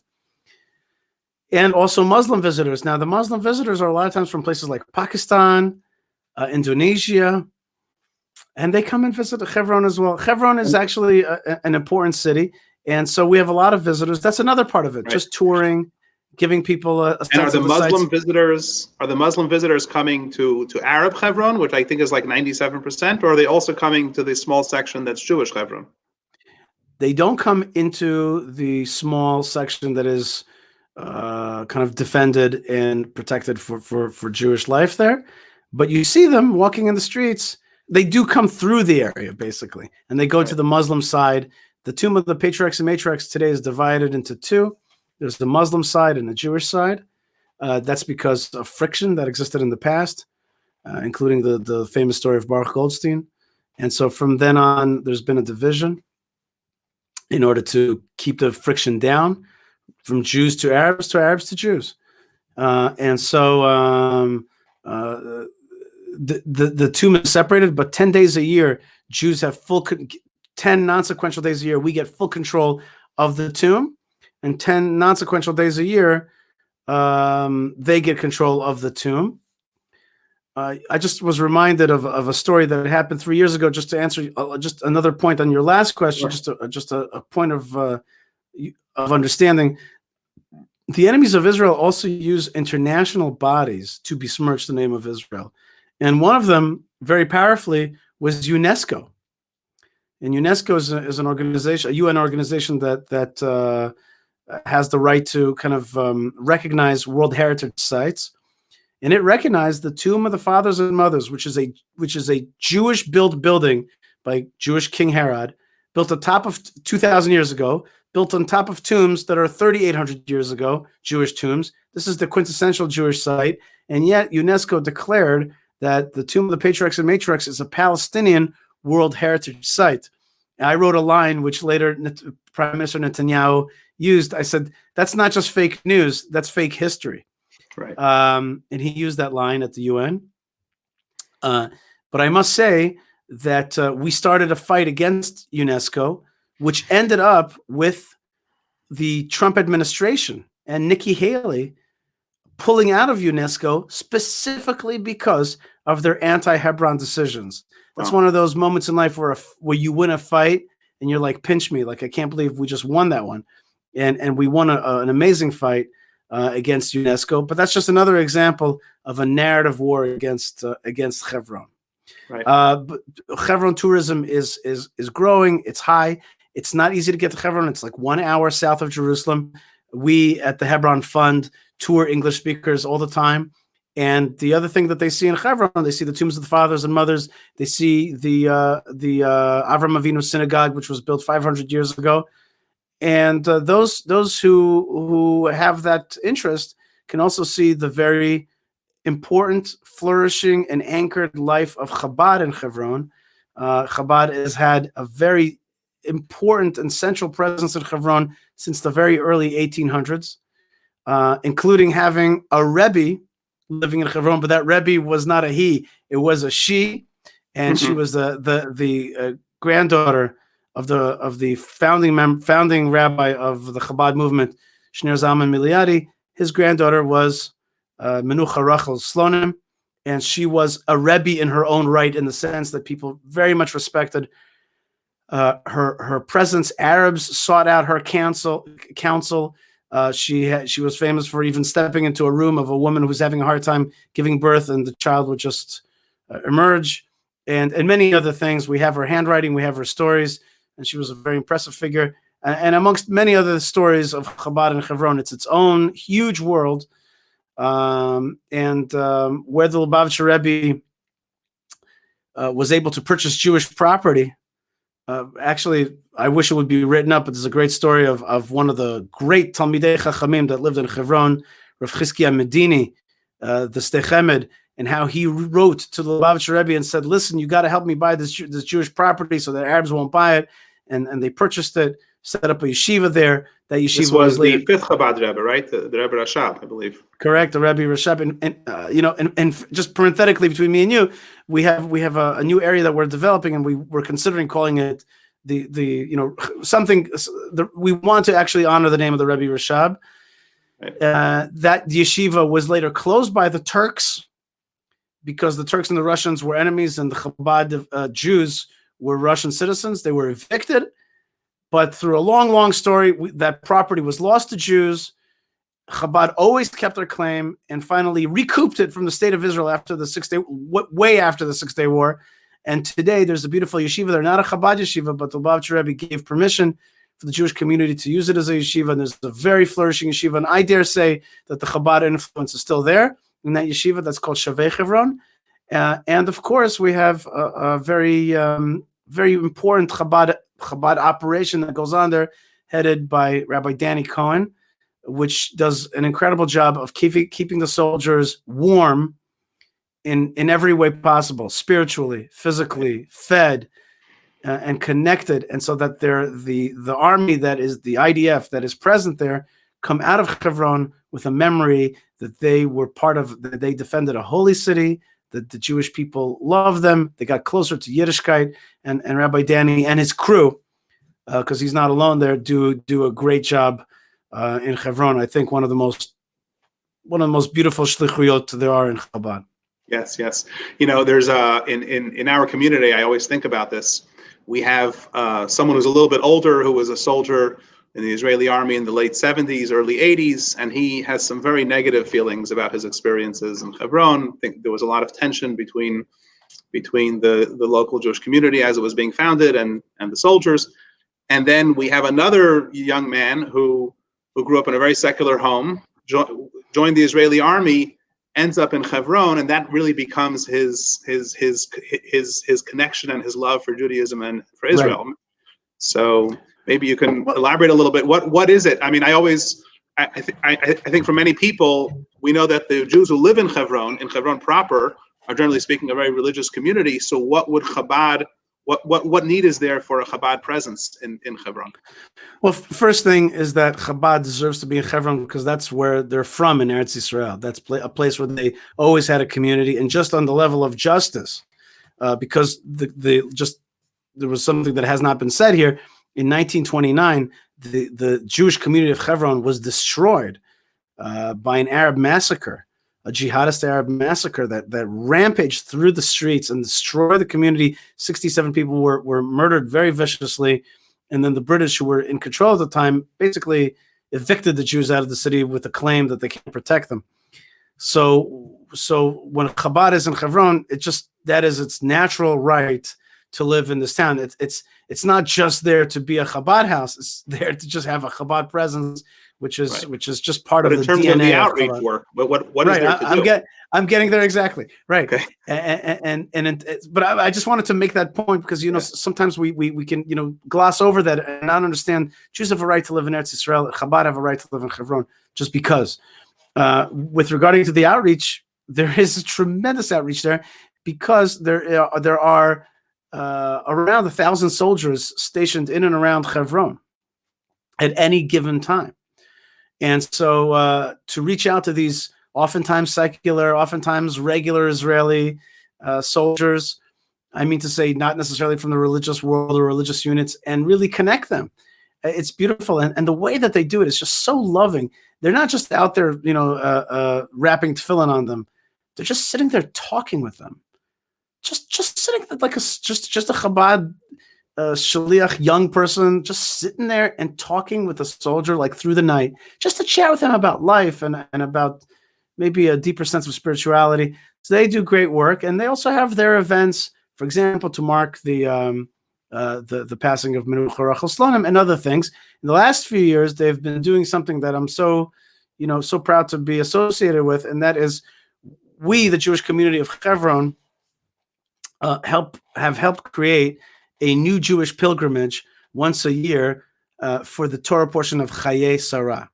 And also Muslim visitors. Now, the Muslim visitors are a lot of times from places like Pakistan, Indonesia, and they come and visit Hebron as well. Hebron is actually an important city, and so we have a lot of visitors. That's another part of it, right. Just touring, giving people a sense and are the of the Muslim sites. visitors? Are the Muslim visitors coming to Arab Hebron, which I think is like 97%, or are they also coming to the small section that's Jewish Hebron? They don't come into the small section that is kind of defended and protected for Jewish life there, but you see them walking in the streets. They do come through the area, basically, and they go to the Muslim side. The tomb of the patriarchs and matriarchs today is divided into two. There's the Muslim side and the Jewish side. That's because of friction that existed in the past, including the famous story of Baruch Goldstein. And so from then on, there's been a division in order to keep the friction down from Jews to Arabs to Jews. And so the tomb is separated, but 10 days a year, Jews have 10 non-sequential days a year, we get full control of the tomb, and 10 non-sequential days a year, they get control of the tomb. I just was reminded of a story that happened 3 years ago, just to answer just another point on your last question, just a point of understanding. The enemies of Israel also use international bodies to besmirch the name of Israel. And one of them, very powerfully, was UNESCO. And UNESCO is an organization, a UN organization that has the right to kind of recognize World Heritage sites. And it recognized the Tomb of the Fathers and Mothers, which is a Jewish built building by Jewish King Herod, built on top of 2,000 years ago, built on top of tombs that are 3,800 years ago, Jewish tombs. This is the quintessential Jewish site, and yet UNESCO declared that the Tomb of the Patriarchs and Matriarchs is a Palestinian World Heritage Site. And I wrote a line which later Prime Minister Netanyahu used. I said, that's not just fake news, that's fake history. Right. And he used that line at the UN. But I must say that we started a fight against UNESCO, which ended up with the Trump administration and Nikki Haley pulling out of UNESCO specifically because of their anti-Hebron decisions. That's one of those moments in life where you win a fight and you're like, pinch me. Like, I can't believe we just won that one. And we won an amazing fight against UNESCO. But that's just another example of a narrative war against Hebron. Right. But Hebron tourism is growing. It's high. It's not easy to get to Hebron. It's like 1 hour south of Jerusalem. We at the Hebron Fund tour English speakers all the time. And the other thing that they see in Hebron, they see the tombs of the fathers and mothers. They see the Avram Avinu synagogue, which was built 500 years ago. And those who have that interest can also see the very important, flourishing, and anchored life of Chabad in Hebron. Chabad has had a very important and central presence in Hebron since the very early 1800s, including having a Rebbe living in Hebron, but that Rebbe was not a he, it was a she, and she was the granddaughter of the founding rabbi of the Chabad movement, Shneur Zalman Miliadi. His granddaughter was Menucha Rachel Slonim, and she was a Rebbe in her own right, in the sense that people very much respected her presence. Arabs sought out her counsel. She was famous for even stepping into a room of a woman who's having a hard time giving birth, and the child would just emerge, and many other things. We have her handwriting, we have her stories, and she was a very impressive figure. And amongst many other stories of Chabad and Hebron, it's its own huge world. Where the Lubavitcher Rebbe was able to purchase Jewish property. Actually, I wish it would be written up, but there's a great story of one of the great Talmidei Chachamim that lived in Hebron, Rav Chizkiah Medini, the Stechemed, and how he wrote to the Lubavitcher Rebbe and said, listen, you got to help me buy this Jewish property so that Arabs won't buy it. And they purchased it, set up a yeshiva there. That yeshiva this was the fifth Chabad Rebbe, right? The Rebbe Rashab, I believe. Correct, the Rebbe Rashab. And just parenthetically between me and you, we have a new area that we're developing, and we're considering calling it something. We want to actually honor the name of the Rebbe Rashab. Right. That yeshiva was later closed by the Turks, because the Turks and the Russians were enemies, and the Chabad Jews were Russian citizens. They were evicted. But through a long story, that property was lost to Jews. Chabad always kept their claim and finally recouped it from the state of Israel after the way after the 6 Day War. And today there's a beautiful yeshiva. They're not a Chabad yeshiva, but the Lubavitcher Rebbe gave permission for the Jewish community to use it as a yeshiva. And there's a very flourishing yeshiva. And I dare say that the Chabad influence is still there in that yeshiva that's called Shavei Hebron. And of course, we have a very important Chabad operation that goes on there, headed by Rabbi Danny Cohen, which does an incredible job of keeping the soldiers warm in every way possible, spiritually, physically, fed, and connected, and so that the army that is the IDF that is present there come out of Hebron with a memory that they were part of, that they defended a holy city, that the Jewish people love them. They got closer to Yiddishkeit, and Rabbi Danny and his crew, because he's not alone there, do a great job in Hebron. I think one of the most beautiful shlichuyot there are in Chabad. Yes. There's in our community, I always think about this. We have someone who's a little bit older who was a soldier in the Israeli army in the late 70s, early 80s, and he has some very negative feelings about his experiences in Hebron. I think there was a lot of tension between between the local Jewish community as it was being founded and the soldiers. And then we have another young man who grew up in a very secular home, joined the Israeli army, ends up in Hebron, and that really becomes his connection and his love for Judaism and for Israel. Right. So maybe you can elaborate a little bit. What is it? I mean, I think for many people, we know that the Jews who live in Hebron proper, are generally speaking a very religious community. So what would Chabad, what need is there for a Chabad presence in Hebron? Well, first thing is that Chabad deserves to be in Hebron because that's where they're from in Eretz Yisrael. That's a place where they always had a community, and just on the level of justice, because there was something that has not been said here. In 1929, the Jewish community of Hebron was destroyed by an Arab massacre, a jihadist Arab massacre that rampaged through the streets and destroyed the community. 67 people were murdered very viciously. And then the British, who were in control at the time, basically evicted the Jews out of the city with the claim that they can't protect them. So when Chabad is in Hebron, that is its natural right to live in this town. It's not just there to be a Chabad house; it's there to just have a Chabad presence, which is just part of the DNA. But in terms of the outreach work, what is there to do? I'm getting there exactly right. Okay. But I just wanted to make that point because sometimes we can gloss over that and not understand Jews have a right to live in Eretz Yisrael, Chabad have a right to live in Hebron just because. With regarding to the outreach, there is a tremendous outreach there because there are around 1,000 soldiers stationed in and around Hebron at any given time. And so to reach out to these oftentimes secular, oftentimes regular Israeli soldiers, I mean to say not necessarily from the religious world or religious units, and really connect them. It's beautiful. And the way that they do it is just so loving. They're not just out there, wrapping tefillin on them. They're just sitting there talking with them. Just sitting like just a Chabad shaliach young person, just sitting there and talking with a soldier like through the night, just to chat with him about life and about maybe a deeper sense of spirituality. So they do great work, and they also have their events, for example, to mark the passing of Menucha Rachel Slonim and other things. In the last few years, they've been doing something that I'm so proud to be associated with, and that is we, the Jewish community of Hebron, have helped create a new Jewish pilgrimage once a year for the Torah portion of Chayei Sarah.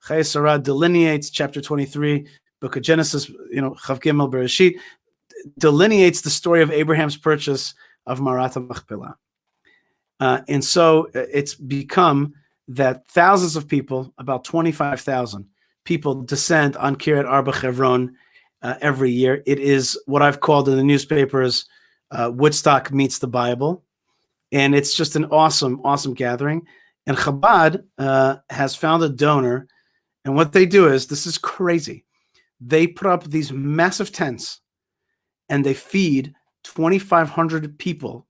Chayei Sarah delineates chapter 23, book of Genesis, Chav Gimel Bereshit, delineates the story of Abraham's purchase of Marat HaMachpelah. And so it's become that thousands of people, about 25,000 people, descend on Kiryat Arba Hebron every year. It is what I've called in the newspapers Woodstock meets the Bible. And it's just an awesome, awesome gathering. And Chabad has found a donor. And what they do is, this is crazy. They put up these massive tents and they feed 2,500 people,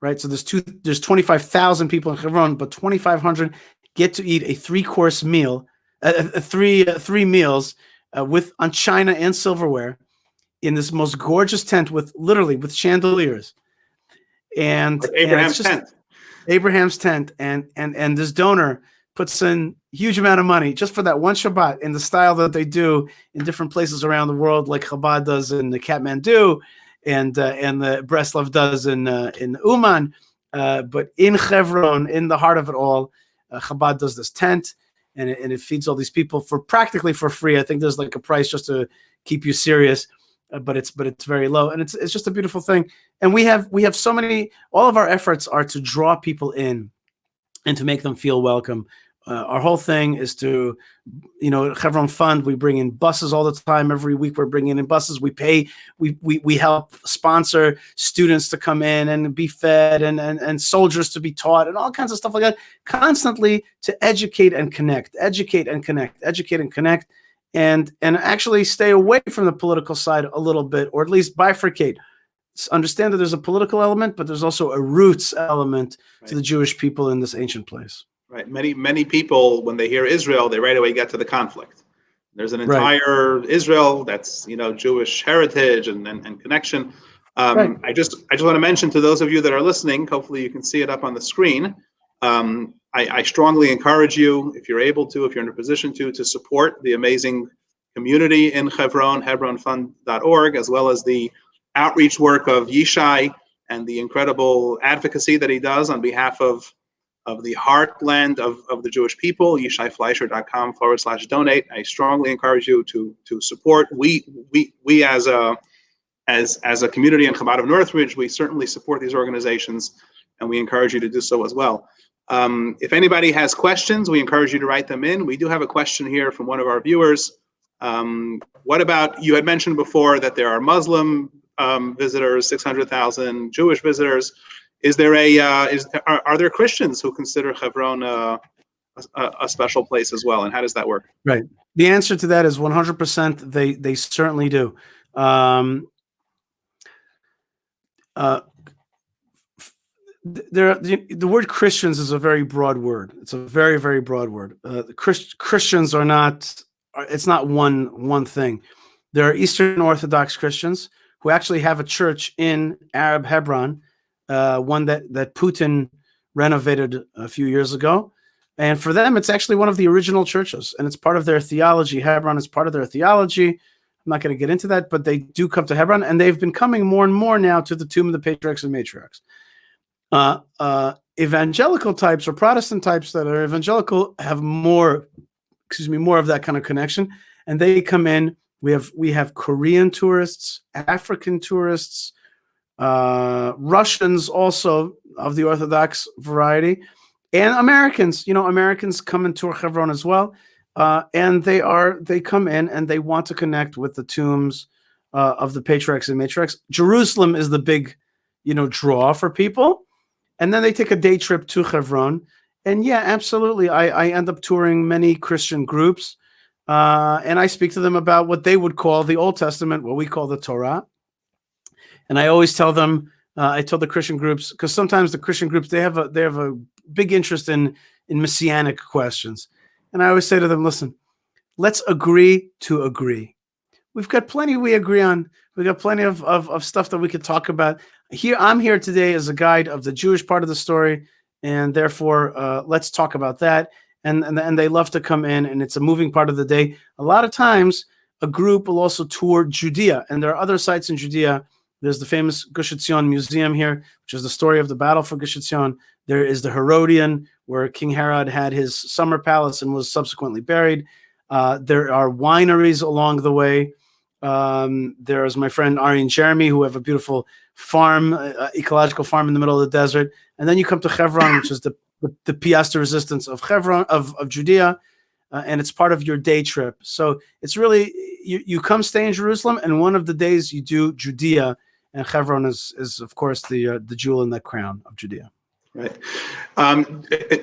right? So there's 25,000 people in Hebron, but 2,500 get to eat a 3-course meal, three meals on china and silverware in this most gorgeous tent with chandeliers. And like Abraham's tent. Abraham's tent, and this donor puts in a huge amount of money just for that one Shabbat in the style that they do in different places around the world, like Chabad does in the Kathmandu, and the Breslov does in Uman. But in Hebron, in the heart of it all, Chabad does this tent, and it feeds all these people practically for free. I think there's like a price just to keep you serious. But it's very low, and it's just a beautiful thing. And we have so many. All of our efforts are to draw people in, and to make them feel welcome. Our whole thing is to, Hebron Fund. We bring in buses all the time. Every week we're bringing in buses. We pay. We help sponsor students to come in and be fed, and soldiers to be taught, and all kinds of stuff like that. Constantly to educate and connect, and actually stay away from the political side a little bit, or at least bifurcate. Understand that there's a political element, but there's also a roots element to the Jewish people in this ancient place. Right. Many people, when they hear Israel, they right away get to the conflict. There's an entire Israel that's Jewish heritage and connection, Right. I just want to mention to those of you that are listening, hopefully you can see it up on the screen. I strongly encourage you, if you're able to, if you're in a position to support the amazing community in Hebron, hebronfund.org, as well as the outreach work of Yishai and the incredible advocacy that he does on behalf of the heartland of the Jewish people, yishaifleisher.com/donate. I strongly encourage you to support. We as a community in Chabad of Northridge, we certainly support these organizations, and we encourage you to do so as well. If anybody has questions, we encourage you to write them in. We do have a question here from one of our viewers. What about, you had mentioned before that there are Muslim visitors, 600,000 Jewish visitors. Are there Christians who consider Hebron a special place as well, and how does that work? Right. The answer to that is 100%. They certainly do. The word Christians is a very broad word. It's a very, very broad word. Christians are not. It's not one thing. There are Eastern Orthodox Christians who actually have a church in Arab Hebron, one that Putin renovated a few years ago. And for them, it's actually one of the original churches, and it's part of their theology. Hebron is part of their theology. I'm not going to get into that, but they do come to Hebron, and they've been coming more and more now to the tomb of the patriarchs and matriarchs. Evangelical types or Protestant types that are evangelical have more of that kind of connection, and they come in. We have Korean tourists, African tourists, Russians also of the Orthodox variety, and Americans. Americans come into Hebron as well, and they come in and they want to connect with the tombs of the patriarchs and matriarchs. Jerusalem is the big, draw for people. And then they take a day trip to Hebron. And yeah, absolutely. I end up touring many Christian groups. And I speak to them about what they would call the Old Testament, what we call the Torah. And I always tell them, I tell the Christian groups, because sometimes the Christian groups, they have a big interest in messianic questions. And I always say to them, listen, let's agree to agree. We've got plenty we agree on. We've got plenty of stuff that we could talk about. I'm here today as a guide of the Jewish part of the story, and therefore let's talk about that. And they love to come in, and it's a moving part of the day. A lot of times, a group will also tour Judea, and there are other sites in Judea. There's the famous Gush Etzion Museum here, which is the story of the battle for Gush Etzion. There is the Herodian, where King Herod had his summer palace and was subsequently buried. There are wineries along the way. There's my friend Ari and Jeremy, who have a beautiful farm, ecological farm in the middle of the desert. And then you come to Hebron, which is the pièce de resistance of Hebron, of Judea, and it's part of your day trip. So it's really, you come stay in Jerusalem, and one of the days you do Judea, and Hebron is of course the jewel in that crown of Judea. Right.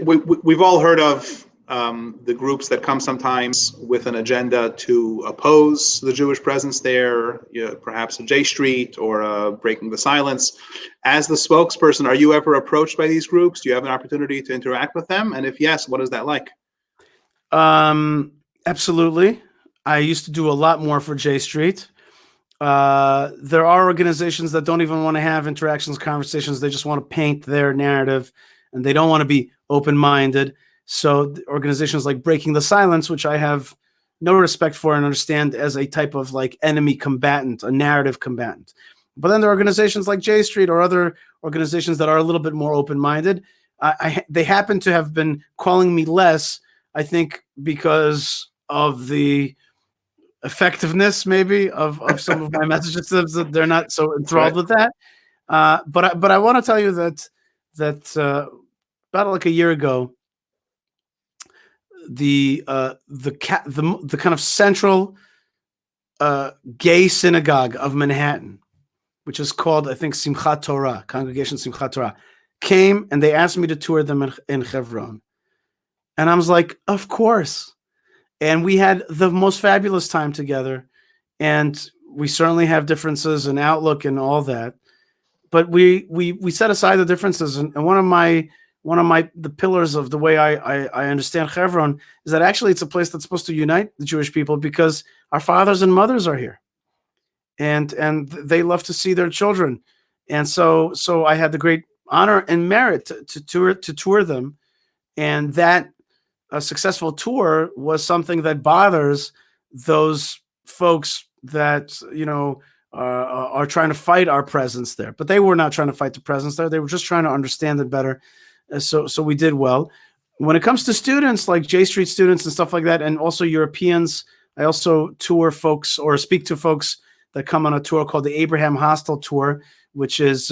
We've all heard of the groups that come sometimes with an agenda to oppose the Jewish presence there, perhaps a J Street or breaking the silence. As the spokesperson, are you ever approached by these groups? Do you have an opportunity to interact with them? And if yes, what is that like? Absolutely. I used to do a lot more for J Street. There are organizations that don't even want to have interactions, conversations. They just want to paint their narrative, and they don't want to be open-minded. So organizations like Breaking the Silence, which I have no respect for and understand as a type of like enemy combatant, a narrative combatant. But then there are organizations like J Street or other organizations that are a little bit more open-minded. They happen to have been calling me less, I think, because of the effectiveness maybe of some of my messages. That they're not so enthralled with that. But I want to tell you that about like a year ago, the kind of central gay synagogue of Manhattan, which is called, I think, Simchat Torah, Congregation Simchat Torah, came and they asked me to tour them in Hebron. And I was like, of course. And we had the most fabulous time together. And we certainly have differences in outlook and all that. But we set aside the differences. And one of the pillars of the way I understand Hebron is that actually it's a place that's supposed to unite the Jewish people because our fathers and mothers are here. and they love to see their children. And so I had the great honor and merit to tour them, and that a successful tour was something that bothers those folks that are trying to fight our presence there. But they were not trying to fight the presence there; they were just trying to understand it better. So we did well. When it comes to students like J Street students and stuff like that, and also Europeans, I also tour folks or speak to folks that come on a tour called the Abraham Hostel Tour, which is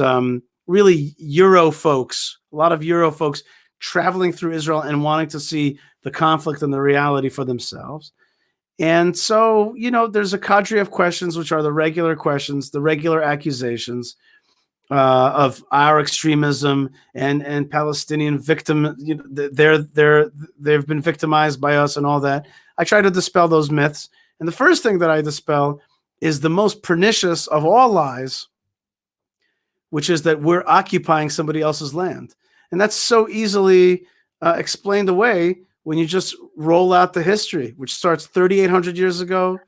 really Euro folks, a lot of Euro folks traveling through Israel and wanting to see the conflict and the reality for themselves. And so, there's a cadre of questions, which are the regular questions, the regular accusations of our extremism and Palestinian victim. They've been victimized by us and all that. I try to dispel those myths. And the first thing that I dispel is the most pernicious of all lies, which is that we're occupying somebody else's land. And that's so easily explained away when you just roll out the history, which starts 3,800 years ago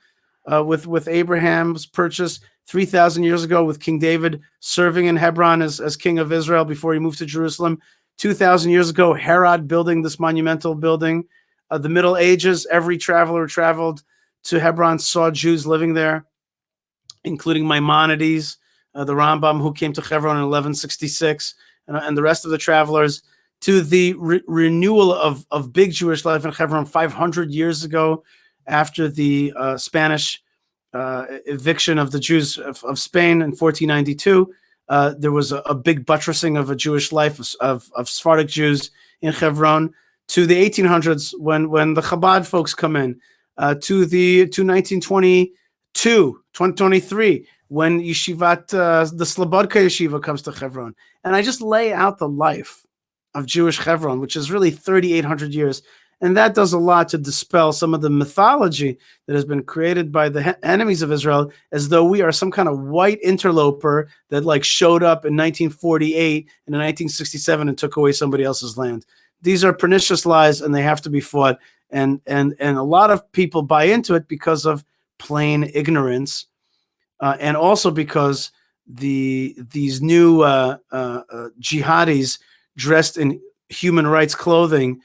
with Abraham's purchase, 3,000 years ago with King David serving in Hebron as king of Israel before he moved to Jerusalem, 2,000 years ago, Herod building this monumental building. The Middle Ages, every traveler who traveled to Hebron saw Jews living there, including Maimonides, the Rambam, who came to Hebron in 1166, and the rest of the travelers, to the renewal of big Jewish life in Hebron 500 years ago, after the Spanish eviction of the Jews of Spain in 1492. There was a big buttressing of a Jewish life of Sephardic Jews in Hebron, to the 1800s when the Chabad folks come in, to 1922, 2023, when Yeshivat, the Slobodka Yeshiva comes to Hebron. And I just lay out the life of Jewish Hebron, which is really 3,800 years. And that does a lot to dispel some of the mythology that has been created by the enemies of Israel, as though we are some kind of white interloper that showed up in 1948 and in 1967 and took away somebody else's land. These are pernicious lies, and they have to be fought. And a lot of people buy into it because of plain ignorance, and also because these new jihadis dressed in human rights clothing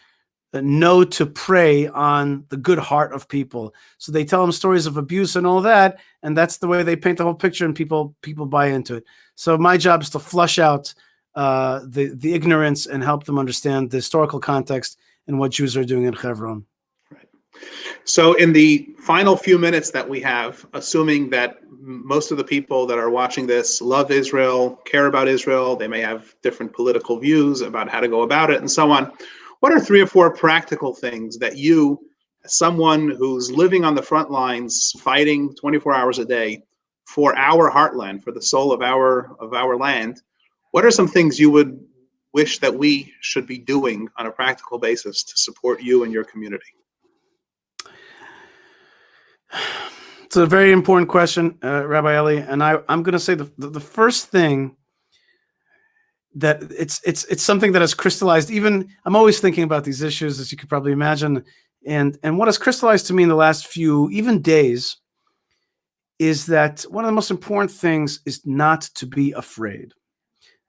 know to prey on the good heart of people. So they tell them stories of abuse and all that, and that's the way they paint the whole picture, and people buy into it. So my job is to flush out the ignorance and help them understand the historical context and what Jews are doing in Hebron. Right. So in the final few minutes that we have, assuming that most of the people that are watching this love Israel, care about Israel, they may have different political views about how to go about it and so on, what are 3 or 4 practical things that you, as someone who's living on the front lines, fighting 24 hours a day for our heartland, for the soul of our land, what are some things you would wish that we should be doing on a practical basis to support you and your community? It's a very important question, Rabbi Eli, and I'm going to say the first thing that it's something that has crystallized. Even I'm always thinking about these issues, as you could probably imagine, and what has crystallized to me in the last few even days is that one of the most important things is not to be afraid,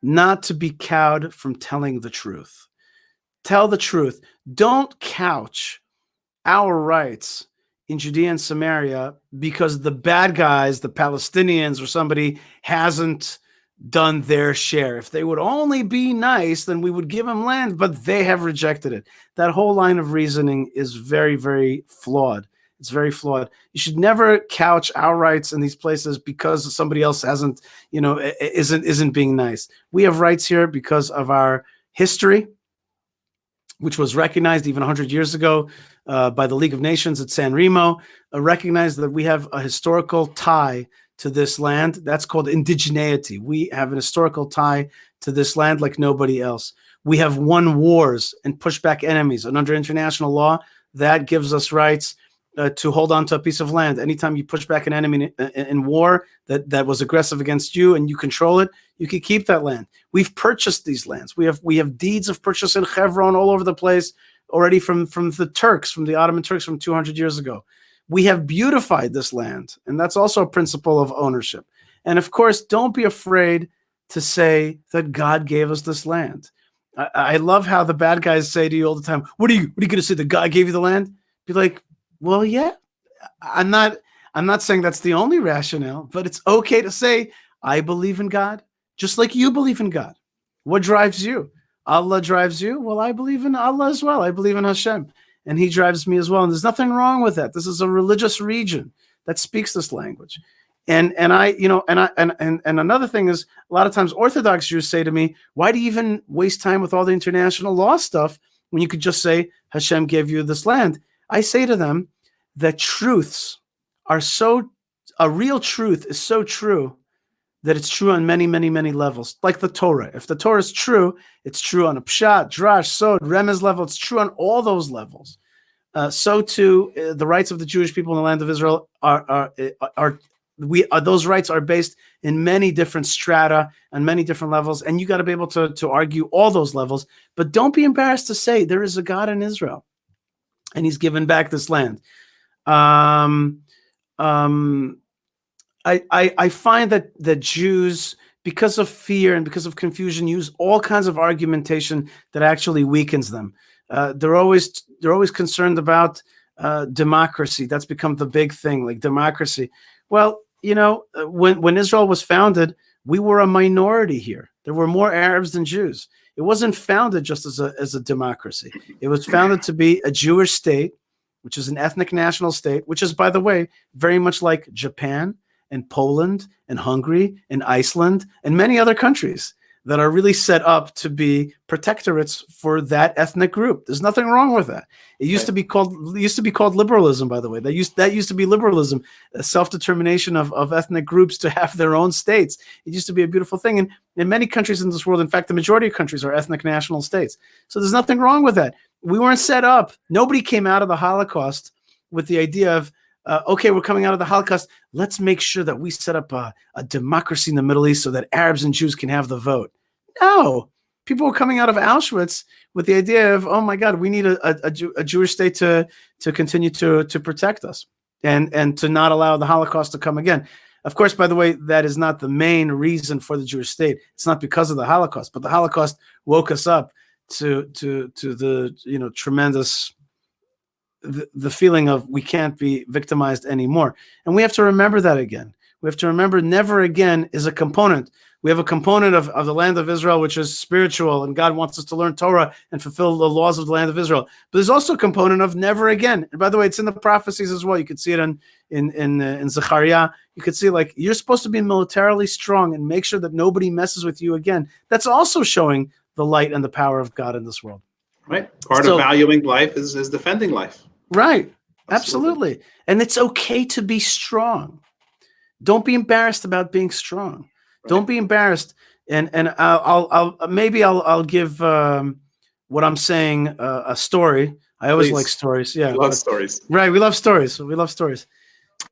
not to be cowed from telling the truth. Tell the truth. Don't couch our rights in Judea and Samaria because the bad guys, the Palestinians or somebody, hasn't done their share. If they would only be nice, then we would give them land, but they have rejected it. That whole line of reasoning is very, very flawed. It's very flawed. You should never couch our rights in these places because somebody else hasn't, isn't being nice. We have rights here because of our history, which was recognized even 100 years ago by the League of Nations at San Remo, recognized that we have a historical tie to this land. That's called indigeneity. We have an historical tie to this land like nobody else. We have won wars and pushed back enemies, and under international law, that gives us rights to hold on to a piece of land. Anytime you push back an enemy in war that was aggressive against you and you control it, you can keep that land. We've purchased these lands. We have deeds of purchase in Hebron all over the place already from the Turks, from the Ottoman Turks from 200 years ago. We have beautified this land, and that's also a principle of ownership. And of course, don't be afraid to say that God gave us this land. I love how the bad guys say to you all the time, what are you going to say, that God gave you the land? Be like, well, yeah, I'm not saying that's the only rationale, but it's okay to say, I believe in God, just like you believe in God. What drives you? Allah drives you. Well, I believe in Allah as well. I believe in Hashem, and He drives me as well. And there's nothing wrong with that. This is a religious region that speaks this language. And another thing is, a lot of times Orthodox Jews say to me, why do you even waste time with all the international law stuff when you could just say Hashem gave you this land? I say to them that truths are a real truth is so true that it's true on many, many, many levels. Like the Torah. If the Torah is true, it's true on a pshat, drash, sod, remez level. It's true on all those levels. So too, the rights of the Jewish people in the land of Israel those rights are based in many different strata and many different levels, and you got to be able to argue all those levels. But don't be embarrassed to say there is a God in Israel, and He's given back this land. I find that the Jews, because of fear and because of confusion, use all kinds of argumentation that actually weakens them. They're always concerned about democracy. That's become the big thing, like democracy. Well, when Israel was founded, we were a minority here. There were more Arabs than Jews. It wasn't founded just as a democracy. It was founded to be a Jewish state, which is an ethnic national state, which is, by the way, very much like Japan and Poland and Hungary and Iceland and many other countries that are really set up to be protectorates for that ethnic group. There's nothing wrong with that. It used to be called liberalism, by the way. That used to be liberalism, a self-determination of ethnic groups to have their own states. It used to be a beautiful thing. And in many countries in this world, in fact, the majority of countries are ethnic national states. So there's nothing wrong with that. We weren't set up. Nobody came out of the Holocaust with the idea of, okay, we're coming out of the Holocaust. Let's make sure that we set up a democracy in the Middle East so that Arabs and Jews can have the vote. No, people were coming out of Auschwitz with the idea of, oh my God, we need a Jewish state to continue to protect us and to not allow the Holocaust to come again. Of course, by the way, that is not the main reason for the Jewish state. It's not because of the Holocaust, but the Holocaust woke us up to the tremendous the feeling of we can't be victimized anymore. And we have to remember that again. We have to remember never again is a component. We have a component of the land of Israel, which is spiritual, and God wants us to learn Torah and fulfill the laws of the land of Israel. But there's also a component of never again. And by the way, it's in the prophecies as well. You could see it in Zechariah. You could see, like, you're supposed to be militarily strong and make sure that nobody messes with you again. That's also showing the light and the power of God in this world. Right. Part of valuing life is defending life. Right. Absolutely. And it's okay to be strong. Don't be embarrassed about being strong. Right. Don't be embarrassed. And I'll give what I'm saying a story. I always like stories. Yeah. We love stories. Right. We love stories. We love stories.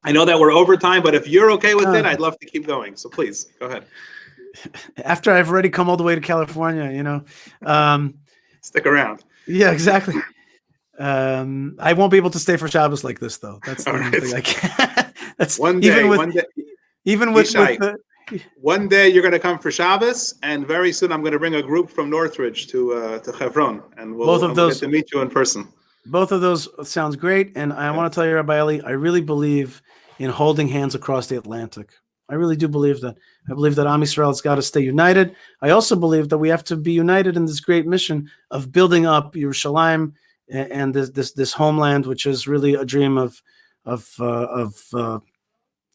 I know that we're over time, but if you're okay with it, I'd love to keep going. So please go ahead. After I've already come all the way to California, stick around. Yeah, exactly. I won't be able to stay for Shabbos like this, though. That's the one thing I can't. That's one day. One day you're going to come for Shabbos, and very soon I'm going to bring a group from Northridge to Hebron, and we'll get to meet you in person. Both of those sounds great, and I want to tell you, Rabbi Eli, I really believe in holding hands across the Atlantic. I really do believe that. I believe that Am Yisrael has got to stay united. I also believe that we have to be united in this great mission of building up Yerushalayim and this homeland, which is really a dream of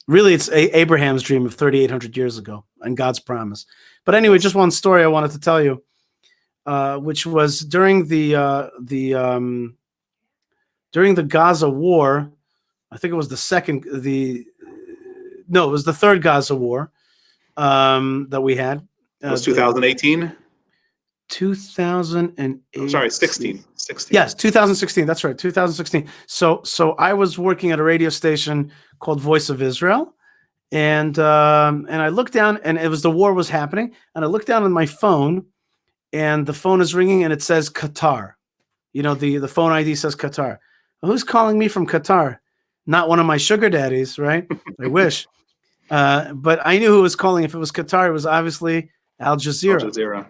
really it's Abraham's dream of 3,800 years ago and God's promise. But anyway, just one story I wanted to tell you, which was during the Gaza war. I think it was it was the third Gaza war that we had. It was 2018? 2008. Sorry, 16. Yes, 2016. That's right, 2016. So I was working at a radio station called Voice of Israel, and I looked down, and it was the war was happening, and I looked down on my phone, and the phone is ringing, and it says Qatar. The phone ID says Qatar. Well, who's calling me from Qatar? Not one of my sugar daddies, right? I wish. But I knew who was calling. If it was Qatar, it was obviously Al Al Jazeera. Jazeera.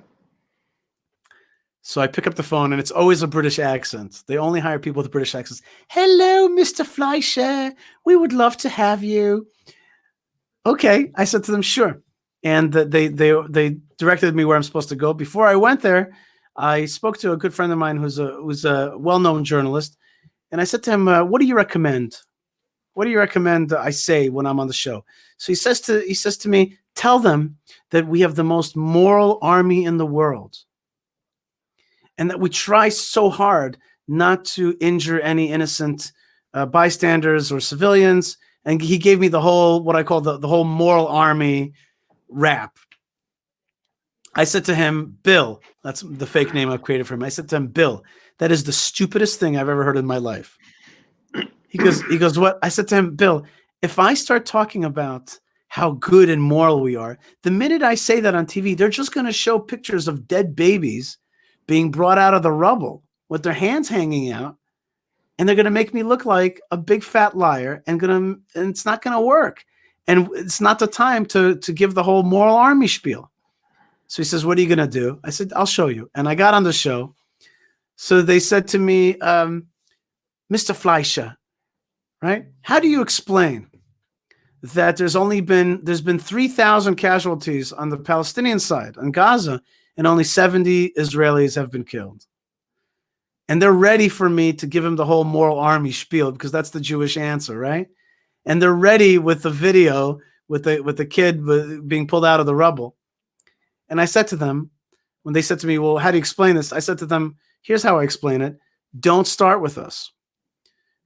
So I pick up the phone, and it's always a British accent. They only hire people with British accents. Hello, Mr. Fleisher. We would love to have you. Okay, I said to them, sure. And they directed me where I'm supposed to go. Before I went there, I spoke to a good friend of mine who's a well-known journalist, and I said to him, "What do you recommend? What do you recommend I say when I'm on the show?" So he says to me, "Tell them that we have the most moral army in the world, and that we try so hard not to injure any innocent bystanders or civilians." And he gave me the whole, what I call the whole moral army rap. I said to him, Bill, that's the fake name I've created for him. I said to him, Bill, that is the stupidest thing I've ever heard in my life. He goes, what? I said to him, Bill, if I start talking about how good and moral we are, the minute I say that on TV, they're just going to show pictures of dead babies being brought out of the rubble with their hands hanging out. And they're going to make me look like a big fat liar, and it's not going to work. And it's not the time to give the whole moral army spiel. So he says, what are you going to do? I said, I'll show you. And I got on the show. So they said to me, Mr. Fleisher, right? How do you explain that there's been 3,000 casualties on the Palestinian side, on Gaza, and only 70 Israelis have been killed? And they're ready for me to give him the whole moral army spiel, because that's the Jewish answer, right? And they're ready with the video with the kid being pulled out of the rubble. And I said to them, when they said to me, well, how do you explain this? I said to them, here's how I explain it. Don't start with us.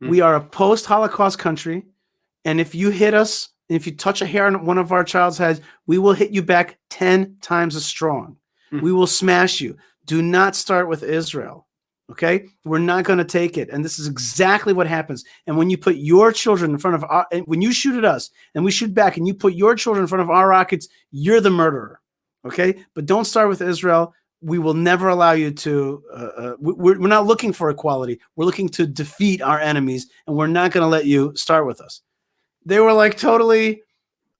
We are a post-Holocaust country. And if you hit us, and if you touch a hair on one of our child's heads, we will hit you back 10 times as strong. We will smash you. Do not start with Israel. Okay, we're not going to take it. And this is exactly what happens. And when you put your children in front of when you shoot at us and we shoot back and you put your children in front of our rockets, you're the murderer. Okay, but don't start with Israel. We will never allow you to. We're not looking for equality. We're looking to defeat our enemies, and we're not going to let you start with us. They were like totally.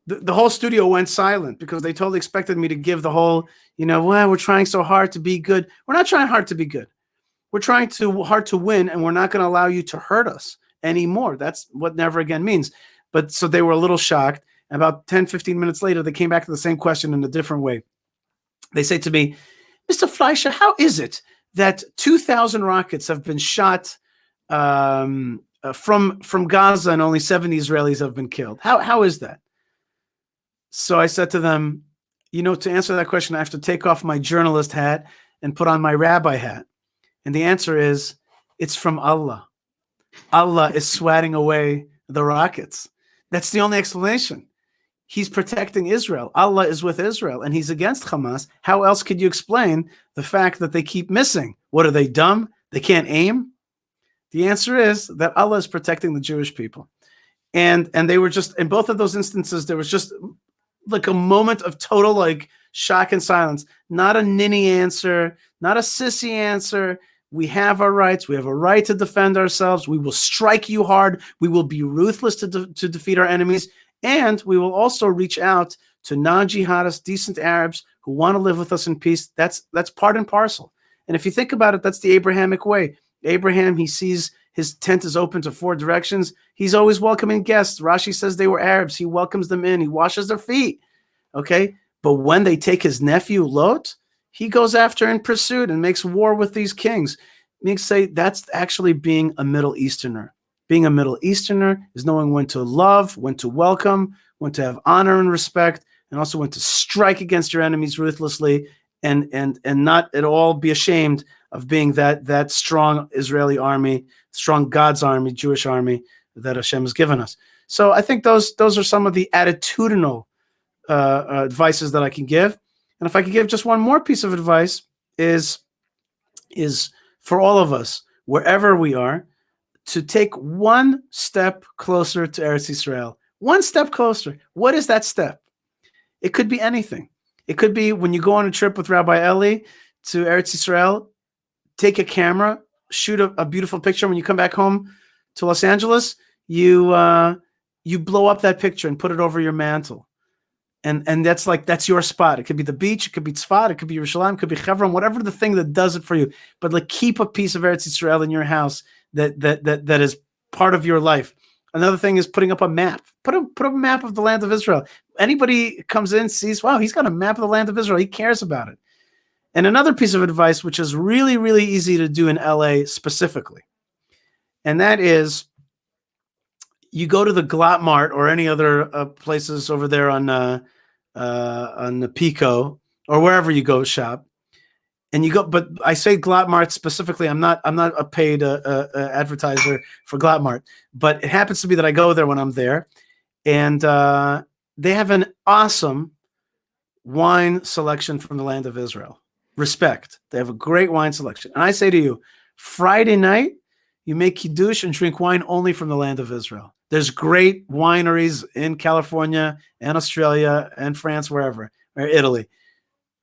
The whole studio went silent because they totally expected me to give the whole, well, we're trying so hard to be good. We're not trying hard to be good. We're trying hard to win, and we're not going to allow you to hurt us anymore. That's what never again means. But so they were a little shocked. About 10, 15 minutes later, they came back to the same question in a different way. They say to me, Mr. Fleisher, how is it that 2,000 rockets have been shot from Gaza and only 70 Israelis have been killed? How is that? So I said to them, to answer that question, I have to take off my journalist hat and put on my rabbi hat. And the answer is, it's from Allah. Allah is swatting away the rockets. That's the only explanation. He's protecting Israel. Allah is with Israel, and he's against Hamas. How else could you explain the fact that they keep missing? What, are they dumb? They can't aim? The answer is that Allah is protecting the Jewish people. And they were just, in both of those instances, there was just like a moment of total shock and silence. Not a ninny answer, not a sissy answer. We have our rights. We have a right to defend ourselves. We will strike you hard. We will be ruthless to defeat our enemies. And we will also reach out to non-jihadists, decent Arabs who want to live with us in peace. That's part and parcel. And if you think about it, that's the Abrahamic way. Abraham, he sees his tent is open to 4 directions. He's always welcoming guests. Rashi says they were Arabs. He welcomes them in. He washes their feet. Okay? But when they take his nephew, Lot, he goes after in pursuit and makes war with these kings. Means say that's actually being a Middle Easterner. Being a Middle Easterner is knowing when to love, when to welcome, when to have honor and respect, and also when to strike against your enemies ruthlessly, and not at all be ashamed of being that strong Israeli army, strong God's army, Jewish army that Hashem has given us. So I think those are some of the attitudinal advices that I can give. And if I could give just one more piece of advice, is for all of us, wherever we are, to take one step closer to Eretz Yisrael. One step closer. What is that step? It could be anything. It could be when you go on a trip with Rabbi Eli to Eretz Yisrael, take a camera, shoot a beautiful picture. When you come back home to Los Angeles, you blow up that picture and put it over your mantle. And that's your spot. It could be the beach, it could be Tzfat, it could be Yerushalayim, it could be Hebron, whatever the thing that does it for you. But like keep a piece of Eretz Yisrael in your house that is part of your life. Another thing is putting up a map. Put a map of the land of Israel. Anybody comes in, sees, wow, he's got a map of the land of Israel. He cares about it. And another piece of advice, which is really, really easy to do in LA specifically, and that is you go to the Glot Mart or any other places over there on the Pico or wherever you go shop, and you go. But I say Glot Mart specifically. I'm not a paid advertiser for Glot Mart, but it happens to be that I go there when I'm there, and they have an awesome wine selection from the land of Israel. Respect. They have a great wine selection. And I say to you, Friday night, you make kiddush and drink wine only from the land of Israel. There's great wineries in California and Australia and France, wherever, or Italy.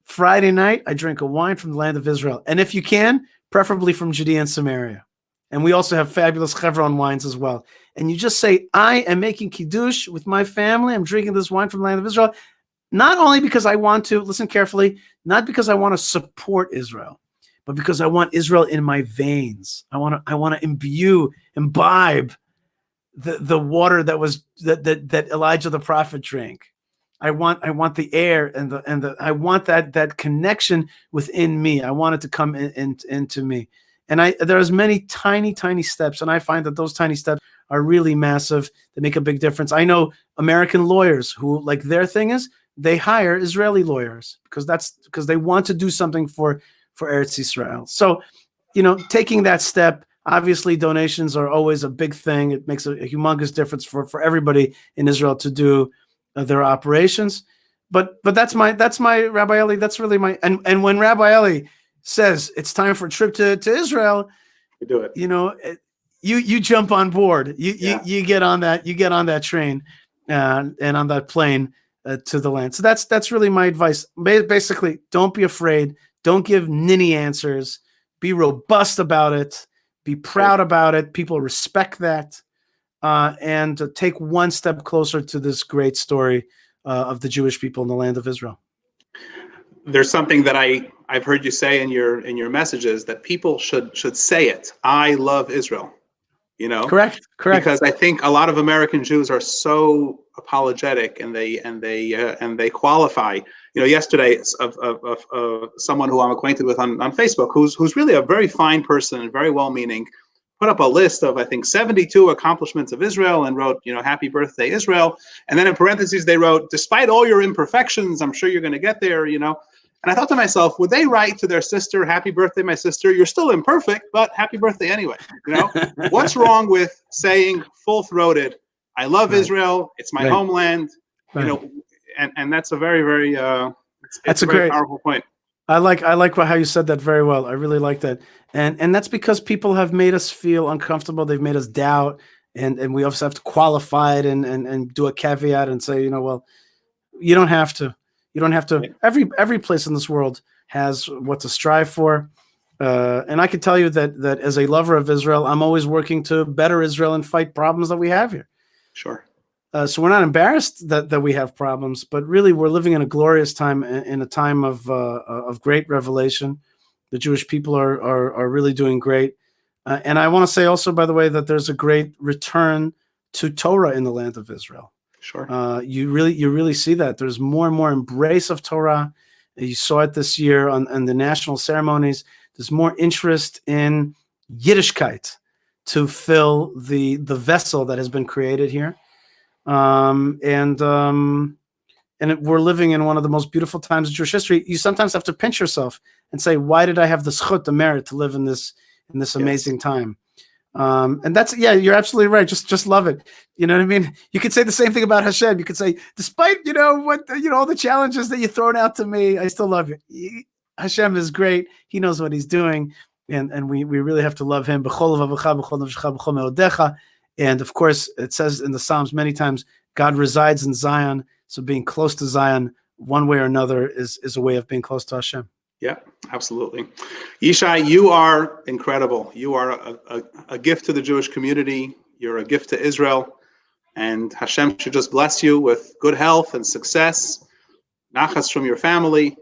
Friday night, I drink a wine from the land of Israel. And if you can, preferably from Judea and Samaria. And we also have fabulous Hebron wines as well. And you just say, I am making kiddush with my family. I'm drinking this wine from the land of Israel. Not only because I want to, listen carefully, not because I want to support Israel, but because I want Israel in my veins. I want to imbibe the water that Elijah the prophet drank. I want the air and I want that connection within me. I want it to come into me. And there's many tiny steps, and I find that those tiny steps are really massive. They make a big difference. I know American lawyers who, like, their thing is they hire Israeli lawyers because they want to do something for Eretz Yisrael. So, taking that step, obviously donations are always a big thing. It makes a humongous difference for everybody in Israel to do their operations. But that's my Rabbi Eli. That's really my, and when Rabbi Eli says it's time for a trip to Israel, you do it. You jump on board. You get on that train and on that plane to the land. So that's really my advice. Basically, don't be afraid. Don't give ninny answers. Be robust about it. Be proud about it. People respect that. And take one step closer to this great story of the Jewish people in the land of Israel. There's something that I've heard you say in your messages, that people should say it. I love Israel. Correct. Because I think a lot of American Jews are so apologetic, and they qualify. Yesterday, of someone who I'm acquainted with on Facebook, who's really a very fine person and very well-meaning, put up a list of, I think, 72 accomplishments of Israel and wrote, happy birthday, Israel. And then in parentheses, they wrote, despite all your imperfections, I'm sure you're going to get there, And I thought to myself, would they write to their sister, happy birthday, my sister, you're still imperfect, but happy birthday anyway, What's wrong with saying full-throated, I love Israel, it's my homeland, and that's a very, very, it's a very powerful point. I like how you said that very well. I really like that. And that's because people have made us feel uncomfortable. They've made us doubt. And we also have to qualify it and do a caveat and say, well, you don't have to. You don't have to. Every place in this world has what to strive for. And I can tell you that as a lover of Israel, I'm always working to better Israel and fight problems that we have here. Sure. So we're not embarrassed that we have problems, but really we're living in a glorious time, in a time of great revelation. The Jewish people are really doing great. And I want to say also, by the way, that there's a great return to Torah in the land of Israel. Sure. You really see that. There's more and more embrace of Torah. You saw it this year on the national ceremonies. There's more interest in Yiddishkeit to fill the vessel that has been created here. We're living in one of the most beautiful times of Jewish history. You sometimes have to pinch yourself and say, why did I have the zchut, the merit, to live in this amazing time? And that's, you're absolutely right. Just love it. You know what I mean? You could say the same thing about Hashem. You could say, despite, all the challenges that you're throwing out to me, I still love you. Hashem is great. He knows what he's doing. And we really have to love him. And of course, it says in the Psalms many times, God resides in Zion. So being close to Zion, one way or another, is a way of being close to Hashem. Yeah, absolutely. Yishai, you are incredible. You are a gift to the Jewish community. You're a gift to Israel, and Hashem should just bless you with good health and success, nachas from your family,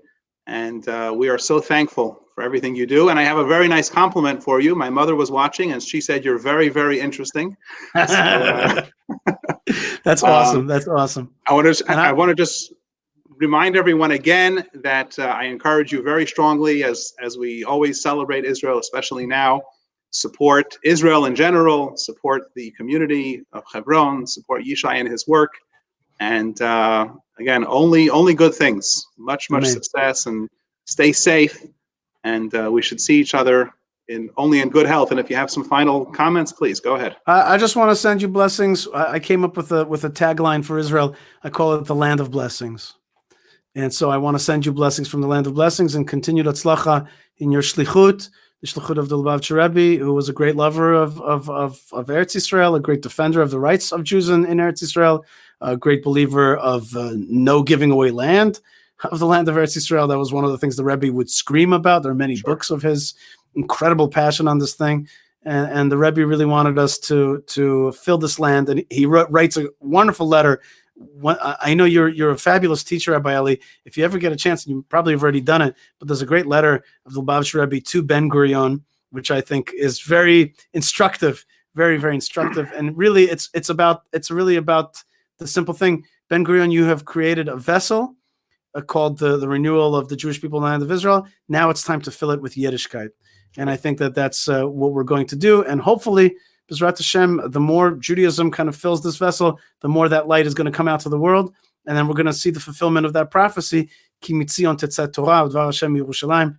and we are so thankful for everything you do. And I have a very nice compliment for you. My mother was watching, and she said you're very, very interesting. So, that's awesome. That's awesome. I want to just remind everyone again that I encourage you very strongly, as we always celebrate Israel, especially now, support Israel in general, support the community of Hebron, support Yishai and his work, and again, only good things, much Amen. success, and stay safe, and we should see each other only in good health. And if you have some final comments, please go ahead. I just want to send you blessings. I came up with a tagline for Israel. I call it the land of blessings. And so I want to send you blessings from the land of blessings and continued atzlacha in your shlichut, the shlichut of the Lubavitcher Rebbe, who was a great lover of Eretz Yisrael, a great defender of the rights of Jews in Eretz Yisrael, a great believer of no giving away land of the land of Eretz Yisrael. That was one of the things the Rebbe would scream about. There are many books of his incredible passion on this thing. And the Rebbe really wanted us to fill this land. And he writes a wonderful letter. I know you're a fabulous teacher, Rabbi Eli. If you ever get a chance, and you probably have already done it, but there's a great letter of the Lubavitcher Rebbe to Ben Gurion, which I think is very instructive, very, very instructive. And really, it's really about the simple thing. Ben Gurion, you have created a vessel called the renewal of the Jewish people in the land of Israel. Now it's time to fill it with Yiddishkeit. And I think that's what we're going to do. And hopefully, B'ezrat Hashem, the more Judaism kind of fills this vessel, the more that light is going to come out to the world. And then we're going to see the fulfillment of that prophecy. Ki mitzion tetzeh Torah, Dvar Hashem Yerushalayim.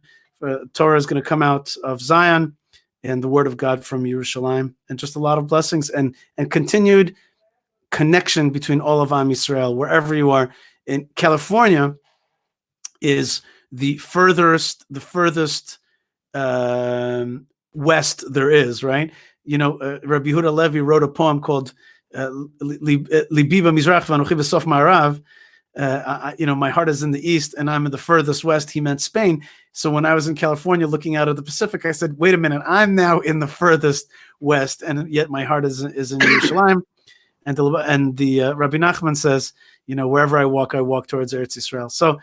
Torah is going to come out of Zion, and the word of God from Yerushalayim. And just a lot of blessings and continued connection between all of Am Yisrael, wherever you are. In California is the furthest west there is, right? You know, Rabbi Yehuda Levi wrote a poem called Libi B'Mizrach v'Anochi B'Sof Ma'arav. You know, my heart is in the east and I'm in the furthest west. He meant Spain. So when I was in California looking out at the Pacific, I said, wait a minute, I'm now in the furthest west, and yet my heart is in Yerushalayim. And the Rabbi Nachman says, you know, wherever I walk towards Eretz Yisrael. So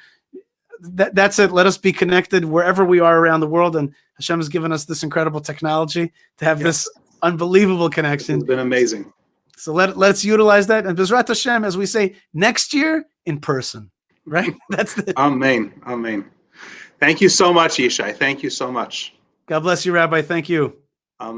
that's it. Let us be connected wherever we are around the world. And Hashem has given us this incredible technology to have this unbelievable connection. It's been amazing. So let's utilize that. And B'ezrat Hashem, as we say, next year in person, right? That's the Amen. Amen. Thank you so much, Yishai. Thank you so much. God bless you, Rabbi. Thank you. Amen.